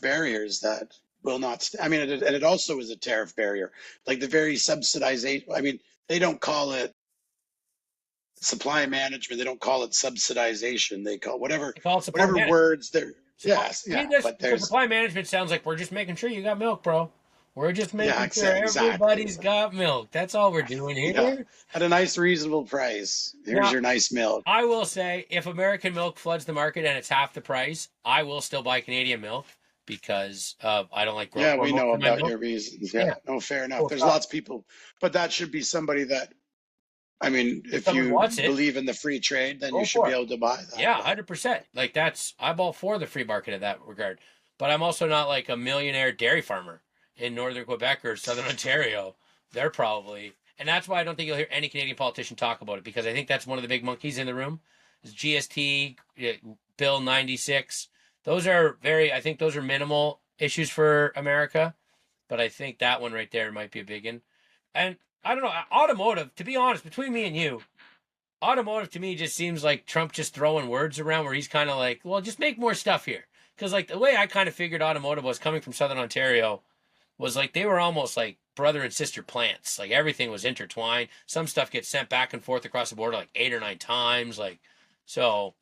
barriers that will not. And it also is a tariff barrier, like the very subsidization. I mean, they don't call it supply management. They don't call it subsidization. They call whatever words they're. Yes, yeah. But supply management sounds like we're just making sure you got milk, bro. We're just making sure everybody's got milk. That's all we're doing here. Yeah. At a nice, reasonable price. Here's your nice milk. I will say, if American milk floods the market and it's half the price, I will still buy Canadian milk because I don't like growing. Yeah, we know about your reasons. Yeah. No, fair enough. There's lots of people, but that should be somebody that, if you believe in the free trade, then you should be able to buy that. Yeah, 100%. Like I'm all for the free market in that regard. But I'm also not like a millionaire dairy farmer in northern Quebec or southern Ontario. They're probably, and that's why I don't think you'll hear any Canadian politician talk about it, because I think that's one of the big monkeys in the room is GST, Bill 96. I think those are minimal issues for America, but I think that one right there might be a big one. And I don't know, automotive, to be honest, between me and you, automotive to me just seems like Trump just throwing words around where he's kind of like, well, just make more stuff here. Because like the way I kind of figured automotive was coming from southern Ontario was like they were almost like brother and sister plants. Like everything was intertwined. Some stuff gets sent back and forth across the border like 8 or 9 times. Like, so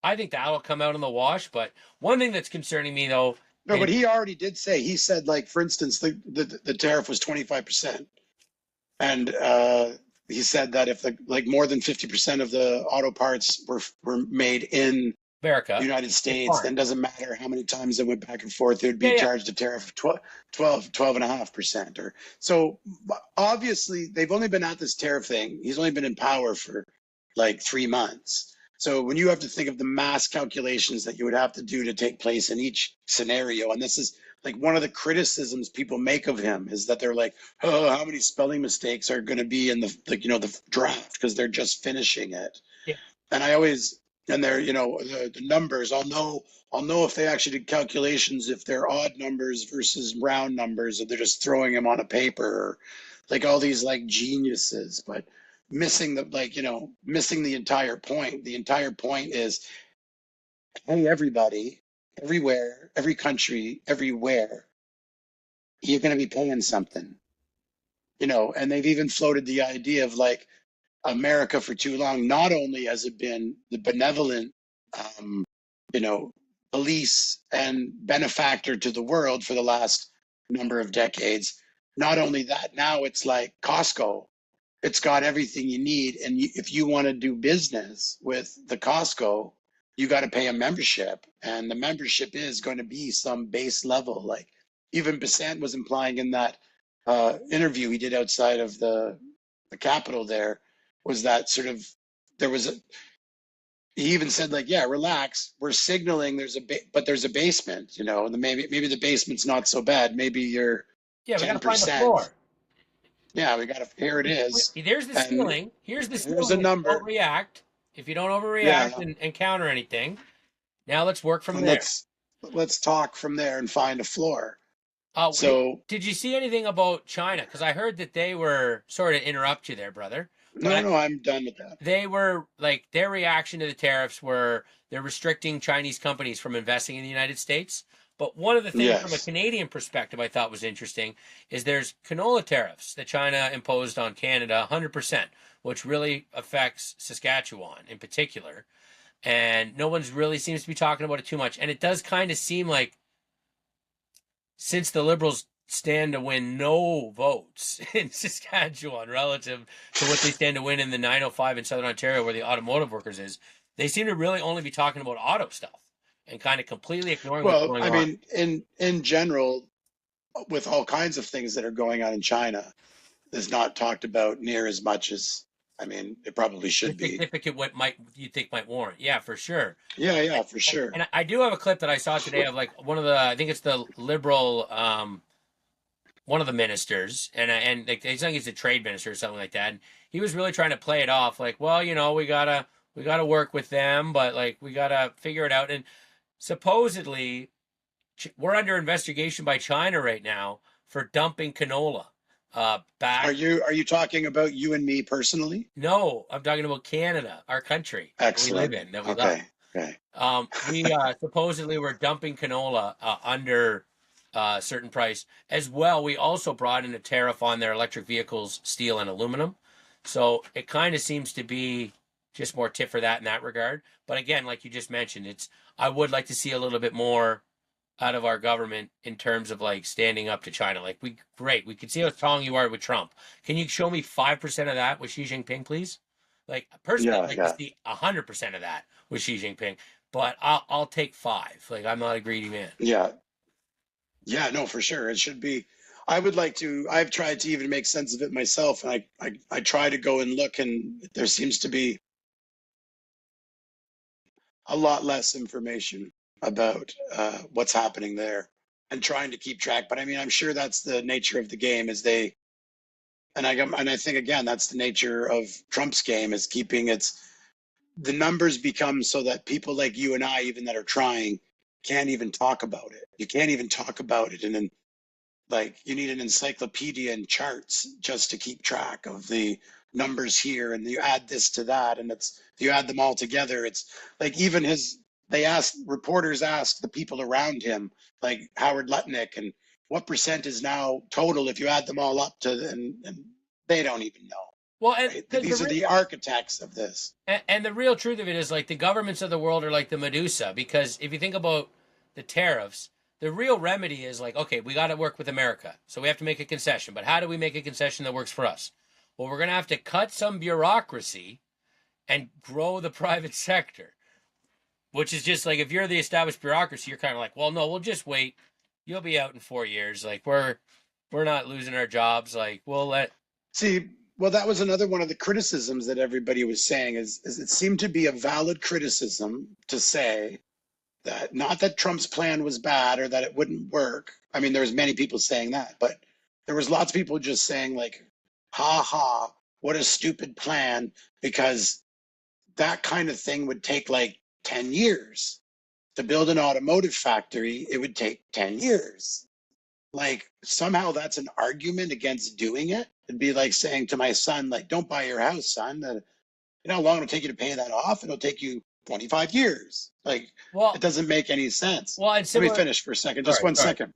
I think that'll come out in the wash. But one thing that's concerning me though. No, but he already did say, he said, like, for instance, the tariff was 25%. And he said that if more than 50% of the auto parts were made in America, United States, then it doesn't matter how many times it went back and forth, it would be charged a tariff of 12.5%. Or so obviously they've only been at this tariff thing. He's only been in power for like 3 months. So when you have to think of the mass calculations that you would have to do to take place in each scenario, and this is like one of the criticisms people make of him is that they're like, oh, how many spelling mistakes are going to be in the draft because they're just finishing it. Yeah. And I always, and they're, the numbers, I'll know if they actually did calculations, if they're odd numbers versus round numbers, or they're just throwing them on a paper, or like all these like geniuses, but missing the entire point. The entire point is hey, everybody, everywhere, every country, everywhere, you're going to be paying something, and they've even floated the idea of like America for too long. Not only has it been the benevolent, um, you know, police and benefactor to the world for the last number of decades, not only that, now it's like Costco. It's got everything you need. And if you want to do business with the Costco, you got to pay a membership. And the membership is going to be some base level. Like even Bissant was implying in that interview he did outside of the Capitol there, was that sort of, there was a, he even said like, yeah, relax. We're signaling but there's a basement, and maybe the basement's not so bad. Maybe you're Yeah, we got to find the 10%. floor. Yeah, here it is. There's the And ceiling. Here's the here's a ceiling. number. If you don't overreact Yeah. and counter anything, now let's work from And there. let's talk from there and find a floor. So did you see anything about China? Because I heard that they were, sorry to interrupt you there, brother. No, I'm done with that. They were like, their reaction to the tariffs were they're restricting Chinese companies from investing in the United States. But one of the things from a Canadian perspective I thought was interesting is there's canola tariffs that China imposed on Canada 100%, which really affects Saskatchewan in particular. And no one's really seems to be talking about it too much. And it does kind of seem like since the Liberals stand to win no votes in Saskatchewan relative to what they stand to win in the 905 in Southern Ontario where the automotive workers is, they seem to really only be talking about auto stuff and kind of completely ignoring what's going on. Well, I mean, in general, with all kinds of things that are going on in China, is not talked about near as much as, I mean, it probably should be. Significant what you think might warrant. Yeah, for sure. Yeah, for sure. And I do have a clip that I saw today of like one of the, I think it's the Liberal, one of the ministers, and like, I think he's the trade minister or something like that. And he was really trying to play it off like, well, we gotta work with them, but like we gotta figure it out. And supposedly, we're under investigation by China right now for dumping canola. Back. Are you talking about you and me personally? No, I'm talking about Canada, our country. Excellent. That we live in, that we love. Okay. We supposedly were dumping canola under a certain price as well. We also brought in a tariff on their electric vehicles, steel and aluminum. So it kind of seems to be just more tit for that in that regard. But again, like you just mentioned, I would like to see a little bit more out of our government in terms of like standing up to China. Like we can see how strong you are with Trump. Can you show me 5% of that with Xi Jinping, please? Like personally, I'd like to see 100% of that with Xi Jinping, but I'll take 5. Like I'm not a greedy man. Yeah, no, for sure. It should be. I've tried to even make sense of it myself, and I try to go and look, and there seems to be a lot less information about what's happening there, and trying to keep track. But I mean, I'm sure that's the nature of the game, and I think again that's the nature of Trump's game, is keeping the numbers become so that people like you and I, even that are trying, can't even talk about it. You can't even talk about it, and then like you need an encyclopedia and charts just to keep track of the numbers here, and you add this to that, and if you add them all together, it's like even reporters asked the people around him, like Howard Lutnick, and what percent is now total if you add them all up and they don't even know. Well, and right? These are the architects of this. And the real truth of it is like the governments of the world are like the Medusa, because if you think about the tariffs, the real remedy is like, okay, we got to work with America. So we have to make a concession. But how do we make a concession that works for us? Well, we're going to have to cut some bureaucracy and grow the private sector, which is just like, if you're the established bureaucracy, you're kind of like, well, no, we'll just wait. You'll be out in 4 years. Like we're not losing our jobs. Like well, that was another one of the criticisms that everybody was saying is it seemed to be a valid criticism to say that not that Trump's plan was bad or that it wouldn't work. I mean, there was many people saying that, but there was lots of people just saying like, ha ha, what a stupid plan, because that kind of thing would take like 10 years. To build an automotive factory, it would take 10 years. Like somehow that's an argument against doing it. It'd be like saying to my son, like, don't buy your house, son. You know how long it'll take you to pay that off? It'll take you 25 years. Like, Well, it doesn't make any sense. well, and Let me similar. finish for a second, just Sorry, one sorry. second.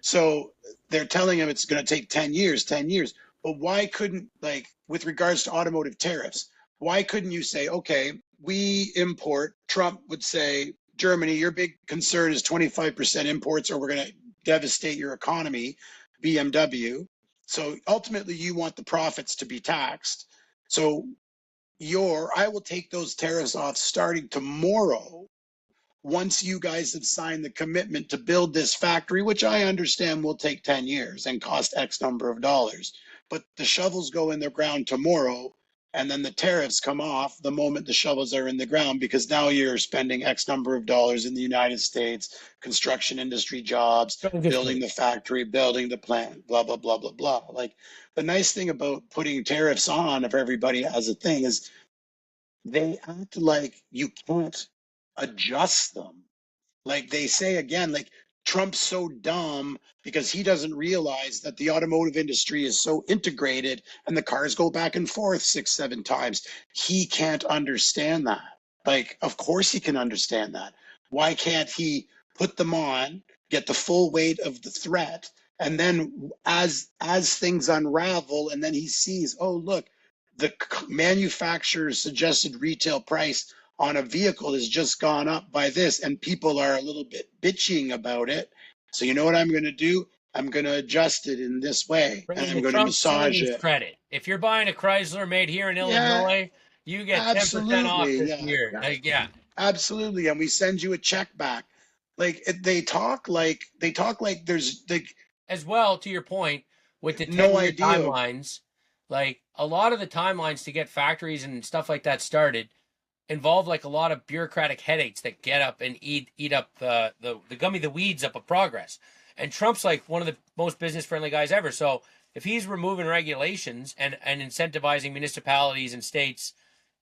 So they're telling him it's going to take 10 years, 10 years. But why couldn't, like, with regards to automotive tariffs, why couldn't you say, okay, we import, Trump would say, Germany, your big concern is 25% imports or we're going to devastate your economy, BMW. So ultimately, you want the profits to be taxed. So I will take those tariffs off starting tomorrow once you guys have signed the commitment to build this factory, which I understand will take 10 years and cost X number of dollars. But the shovels go in the ground tomorrow, and then the tariffs come off the moment the shovels are in the ground, because now you're spending X number of dollars in the United States, construction industry jobs, building the factory, building the plant, blah, blah, blah, blah, blah. Like, the nice thing about putting tariffs on, if everybody has a thing, is they act like you can't adjust them. Like they say again, like Trump's so dumb because he doesn't realize that the automotive industry is so integrated and the cars go back and forth 6, 7 times. He can't understand that. Like, of course he can understand that. Why can't he put them on, get the full weight of the threat, and then as things unravel, and then he sees, oh look, the manufacturer's suggested retail price on a vehicle has just gone up by this, and people are a little bit bitching about it. So you know what I'm going to do? I'm going to adjust it in this way, and Bringing I'm the going to Trump massage series it. credit. If you're buying a Chrysler made here in Yeah, Illinois, you get 10% off absolutely. this Yeah, year. Like, yeah. absolutely. And we send you a check back. Like they talk like there's like As well, to your point, with the no 10-year idea. timelines, like a lot of the timelines to get factories and stuff like that started involve like a lot of bureaucratic headaches that get up and eat up the weeds up of progress. And Trump's like one of the most business friendly guys ever. So if he's removing regulations and incentivizing municipalities and states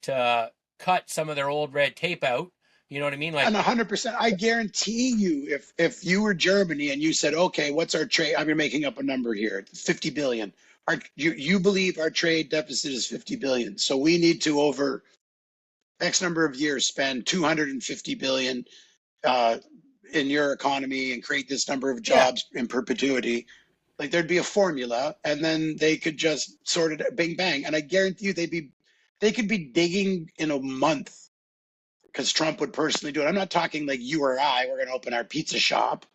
to cut some of their old red tape out, you know what I mean? Like, And 100%, I guarantee you, if you were Germany and you said, okay, what's our trade? I'm making up a number here, 50 billion. You believe our trade deficit is 50 billion. So we need to, over X number of years, spend 250 billion in your economy and create this number of yeah. jobs in perpetuity. Like, there'd be a formula, and then they could just sort it, bing bang. And I guarantee you, they could be digging in a month, because Trump would personally do it. I'm not talking like you or I, we're going to open our pizza shop.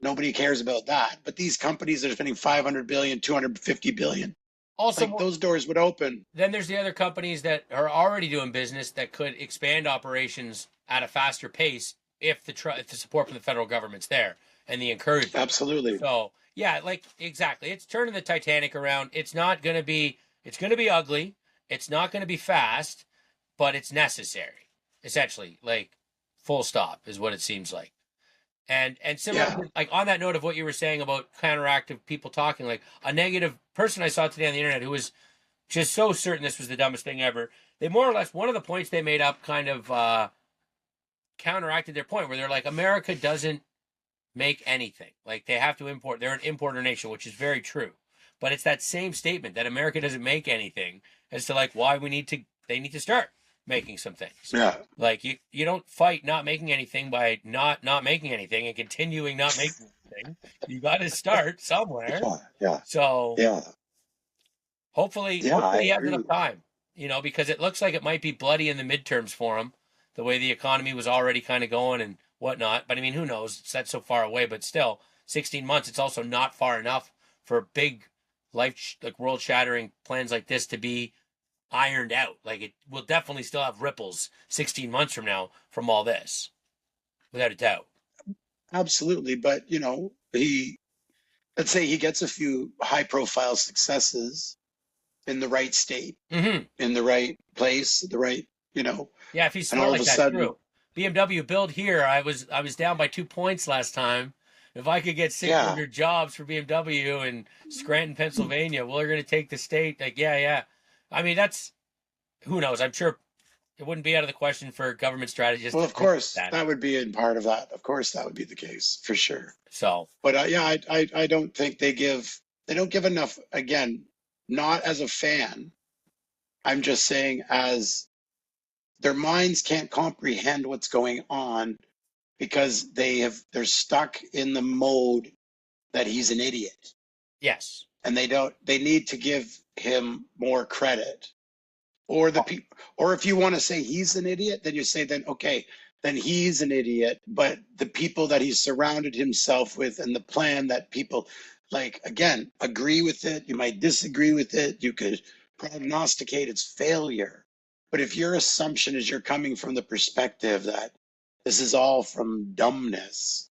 Nobody cares about that. But these companies that are spending 500 billion, 250 billion, Also, like, those doors would open. then there's the other companies that are already doing business that could expand operations at a faster pace if the support from the federal government's there and the encouragement. Absolutely. So yeah, like exactly, it's turning the Titanic around. It's not going to be. It's going to be ugly. It's not going to be fast, but it's necessary. Essentially, like full stop is what it seems like. And similar, Yeah. like on that note of what you were saying about counteractive people talking, like a negative person I saw today on the internet who was just so certain this was the dumbest thing ever. They more or less, one of the points they made up kind of counteracted their point, where they're like, America doesn't make anything. Like they have to import. They're an importer nation, which is very true. But it's that same statement that America doesn't make anything as to like why they need to start making some things. Yeah. Like you don't fight not making anything by not making anything and continuing not making anything. You got to start somewhere. Yeah. So Yeah. hopefully I he has agree. enough time, because it looks like it might be bloody in the midterms for him, the way the economy was already kind of going and whatnot. But I mean, who knows? It's that's so far away, but still, 16 months. It's also not far enough for big like world shattering plans like this to be ironed out. Like it will definitely still have ripples 16 months from now from all this, without a doubt. Absolutely. But, let's say he gets a few high profile successes in the right state, Mm-hmm. in the right place, the right, Yeah, if he's and smart all like of a that, sudden, true. BMW build here. I was down by 2 points last time. If I could get 600 jobs for BMW in Scranton, Pennsylvania, well, they're going to take the state. Like, yeah. I mean, that's who knows. I'm sure it wouldn't be out of the question for government strategists. well, to of course, that. that would be in part of that. Of course, that would be the case for sure. So, But I don't think they don't give enough. Again, not as a fan. I'm just saying as their minds can't comprehend what's going on because they're stuck in the mode that he's an idiot. Yes. And they need to give him more credit. Or or if you want to say he's an idiot, then you say, then okay, then he's an idiot, but the people that he's surrounded himself with and the plan that people, like, again, agree with it, you might disagree with it, you could prognosticate its failure. But if your assumption is you're coming from the perspective that this is all from dumbness,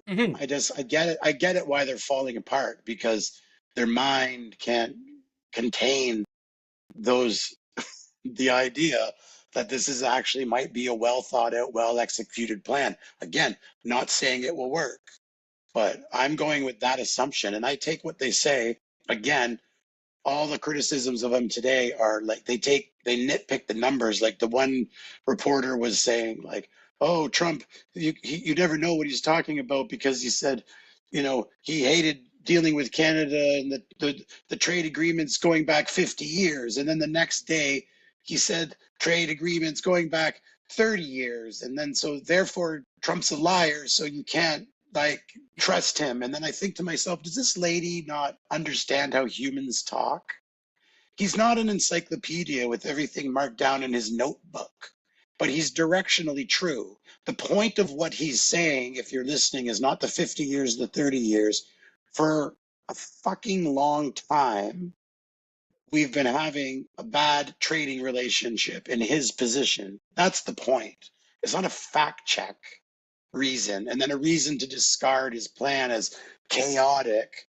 Hmm. I get it why they're falling apart, because their mind can't contain those the idea that this is actually might be a well thought out, well executed plan. Again, not saying it will work, but I'm going with that assumption, and I take what they say. Again, all the criticisms of him today are like they nitpick the numbers. Like the one reporter was saying, like, oh, Trump, you never know what he's talking about, because he said, he hated dealing with Canada and the trade agreements going back 50 years. And then the next day he said trade agreements going back 30 years. And then so therefore Trump's a liar. So you can't like trust him. And then I think to myself, does this lady not understand how humans talk? He's not an encyclopedia with everything marked down in his notebook, but he's directionally true. The point of what he's saying, if you're listening, is not the 50 years, the 30 years. For a fucking long time, we've been having a bad trading relationship in his position. That's the point. It's not a fact check reason, and then a reason to discard his plan as chaotic.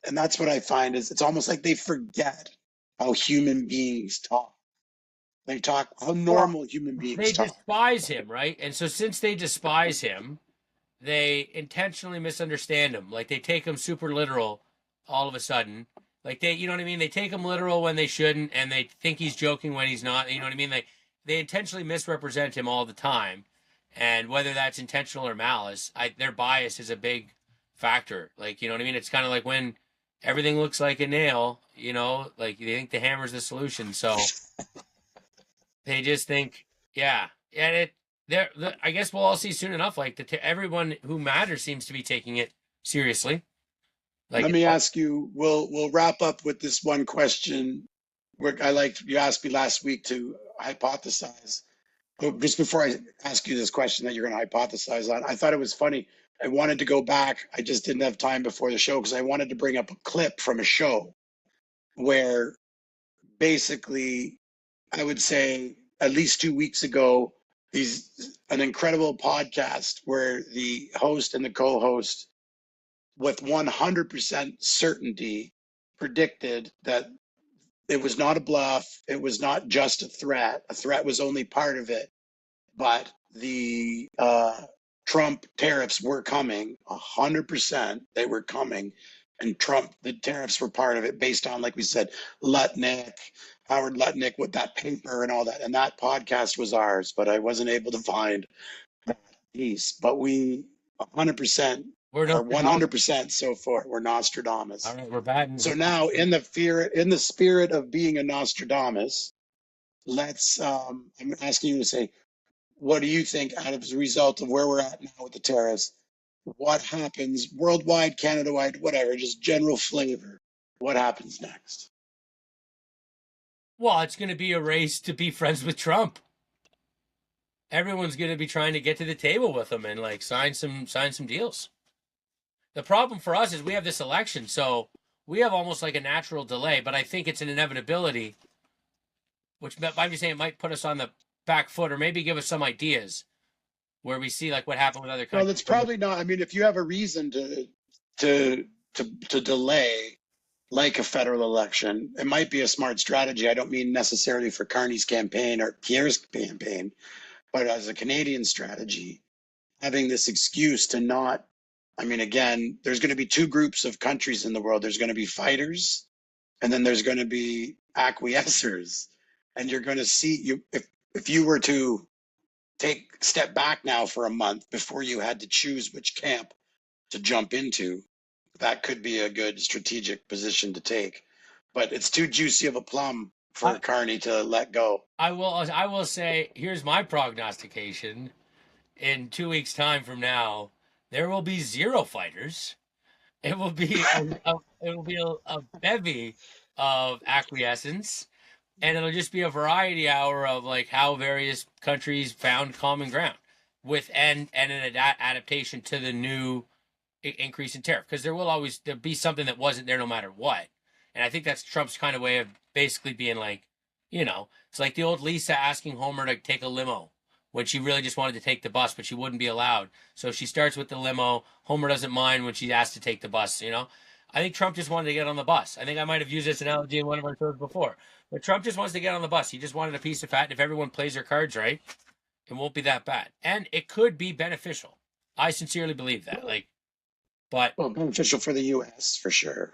And that's what I find is it's almost like they forget how human beings talk. They talk how Well, normal human beings they talk. despise him, right? And so since they despise him, they intentionally misunderstand him. Like they take him super literal all of a sudden. Like you know what I mean? They take him literal when they shouldn't, and they think he's joking when he's not. You know what I mean? They intentionally misrepresent him all the time, and whether that's intentional or malice, their bias is a big factor. Like you know what I mean? It's kind of like when everything looks like a nail. Like they think the hammer's the solution. So they just think, yeah, and I guess we'll all see soon enough. Like everyone who matters seems to be taking it seriously. Let Like, me ask you, we'll wrap up with this one question. You asked me last week to hypothesize. But just before I ask you this question that you're going to hypothesize on, I thought it was funny. I wanted to go back. I just didn't have time before the show because I wanted to bring up a clip from a show where basically I would say at least 2 weeks ago, an incredible podcast where the host and the co-host with 100% certainty predicted that it was not a bluff. It was not just a threat. A threat was only part of it, but the Trump tariffs were coming 100%. They were coming, and the tariffs were part of it based on, like we said, Howard Lutnick with that paper and all that. And that podcast was ours, but I wasn't able to find that piece. But we 100% we're are Nostradamus. 100% so far. We're Nostradamus. All right, we're batting. So now, in the spirit of being a Nostradamus, I'm asking you to say, what do you think, out of the result of where we're at now with the tariffs? What happens worldwide, Canada-wide, whatever, just general flavor? What happens next? Well, it's going to be a race to be friends with Trump. Everyone's going to be trying to get to the table with him and like sign some deals. The problem for us is we have this election, so we have almost like a natural delay. But I think it's an inevitability, which I'm just saying it might put us on the back foot or maybe give us some ideas where we see like what happened with other countries. Well, it's probably not. I mean, if you have a reason to delay, like a federal election, it might be a smart strategy. I don't mean necessarily for Carney's campaign or Pierre's campaign, but as a Canadian strategy, having this excuse to not. I mean, again, there's going to be two groups of countries in the world. There's going to be fighters, and then there's going to be acquiescers. And you're going to see if you were to step back now for a month before you had to choose which camp to jump into, that could be a good strategic position to take. But it's too juicy of a plum for Carney to let go. I will say, here's my prognostication. In 2 weeks' time from now, there will be zero fighters. It will be a bevy of acquiescence, and it'll just be a variety hour of like how various countries found common ground with and an adaptation to the new increase in tariff, because there'll be something that wasn't there no matter what. And I think that's Trump's kind of way of basically being like, it's like the old Lisa asking Homer to take a limo when she really just wanted to take the bus, but she wouldn't be allowed. So she starts with the limo. Homer doesn't mind when she's asked to take the bus, I think Trump just wanted to get on the bus. I think I might have used this analogy in one of our shows before. But Trump just wants to get on the bus. He just wanted a piece of fat. And if everyone plays their cards right, it won't be that bad. And it could be beneficial. I sincerely believe that. But beneficial for the U.S. for sure.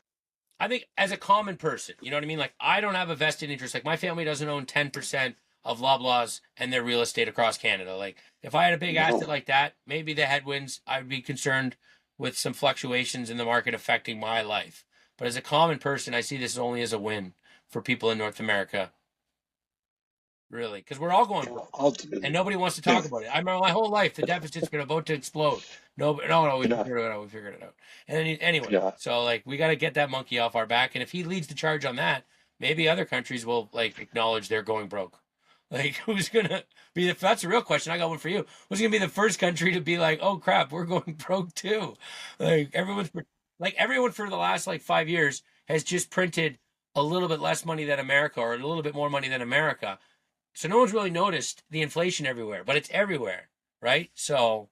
I think as a common person, you know what I mean? Like, I don't have a vested interest. Like, my family doesn't own 10% of Loblaws and their real estate across Canada. Like, if I had a big asset like that, maybe the headwinds, I would be concerned with some fluctuations in the market affecting my life. But as a common person, I see this only as a win for people in North America. Really, because we're all going broke, ultimately, and nobody wants to talk about it. I remember my whole life, the deficit's going to about to explode. No, we figured it out. And then anyway, so like we got to get that monkey off our back. And if he leads the charge on that, maybe other countries will like acknowledge they're going broke. Like, who's gonna be that's a real question. I got one for you. Who's gonna be the first country to be like, oh crap, we're going broke too? Like everyone for the last like 5 years has just printed a little bit less money than America, or a little bit more money than America. So no one's really noticed the inflation everywhere, but it's everywhere, right? So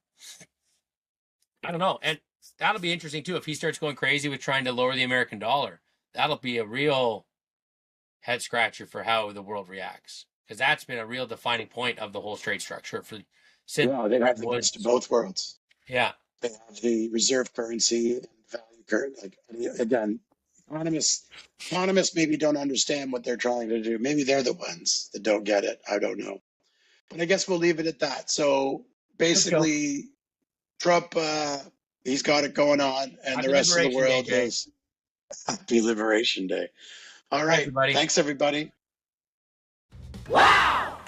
I don't know. And that'll be interesting too if he starts going crazy with trying to lower the American dollar. That'll be a real head scratcher for how the world reacts, because that's been a real defining point of the whole trade structure they have the goods to both worlds. Yeah, they have the reserve currency and value currency. Like, again, economists maybe don't understand what they're trying to do. Maybe they're the ones that don't get it. I don't know. But I guess we'll leave it at that. So basically, Trump, he's got it going on, and Happy the rest of the world Liberation Day, is Happy Liberation Day. All right. Thanks, everybody. Wow!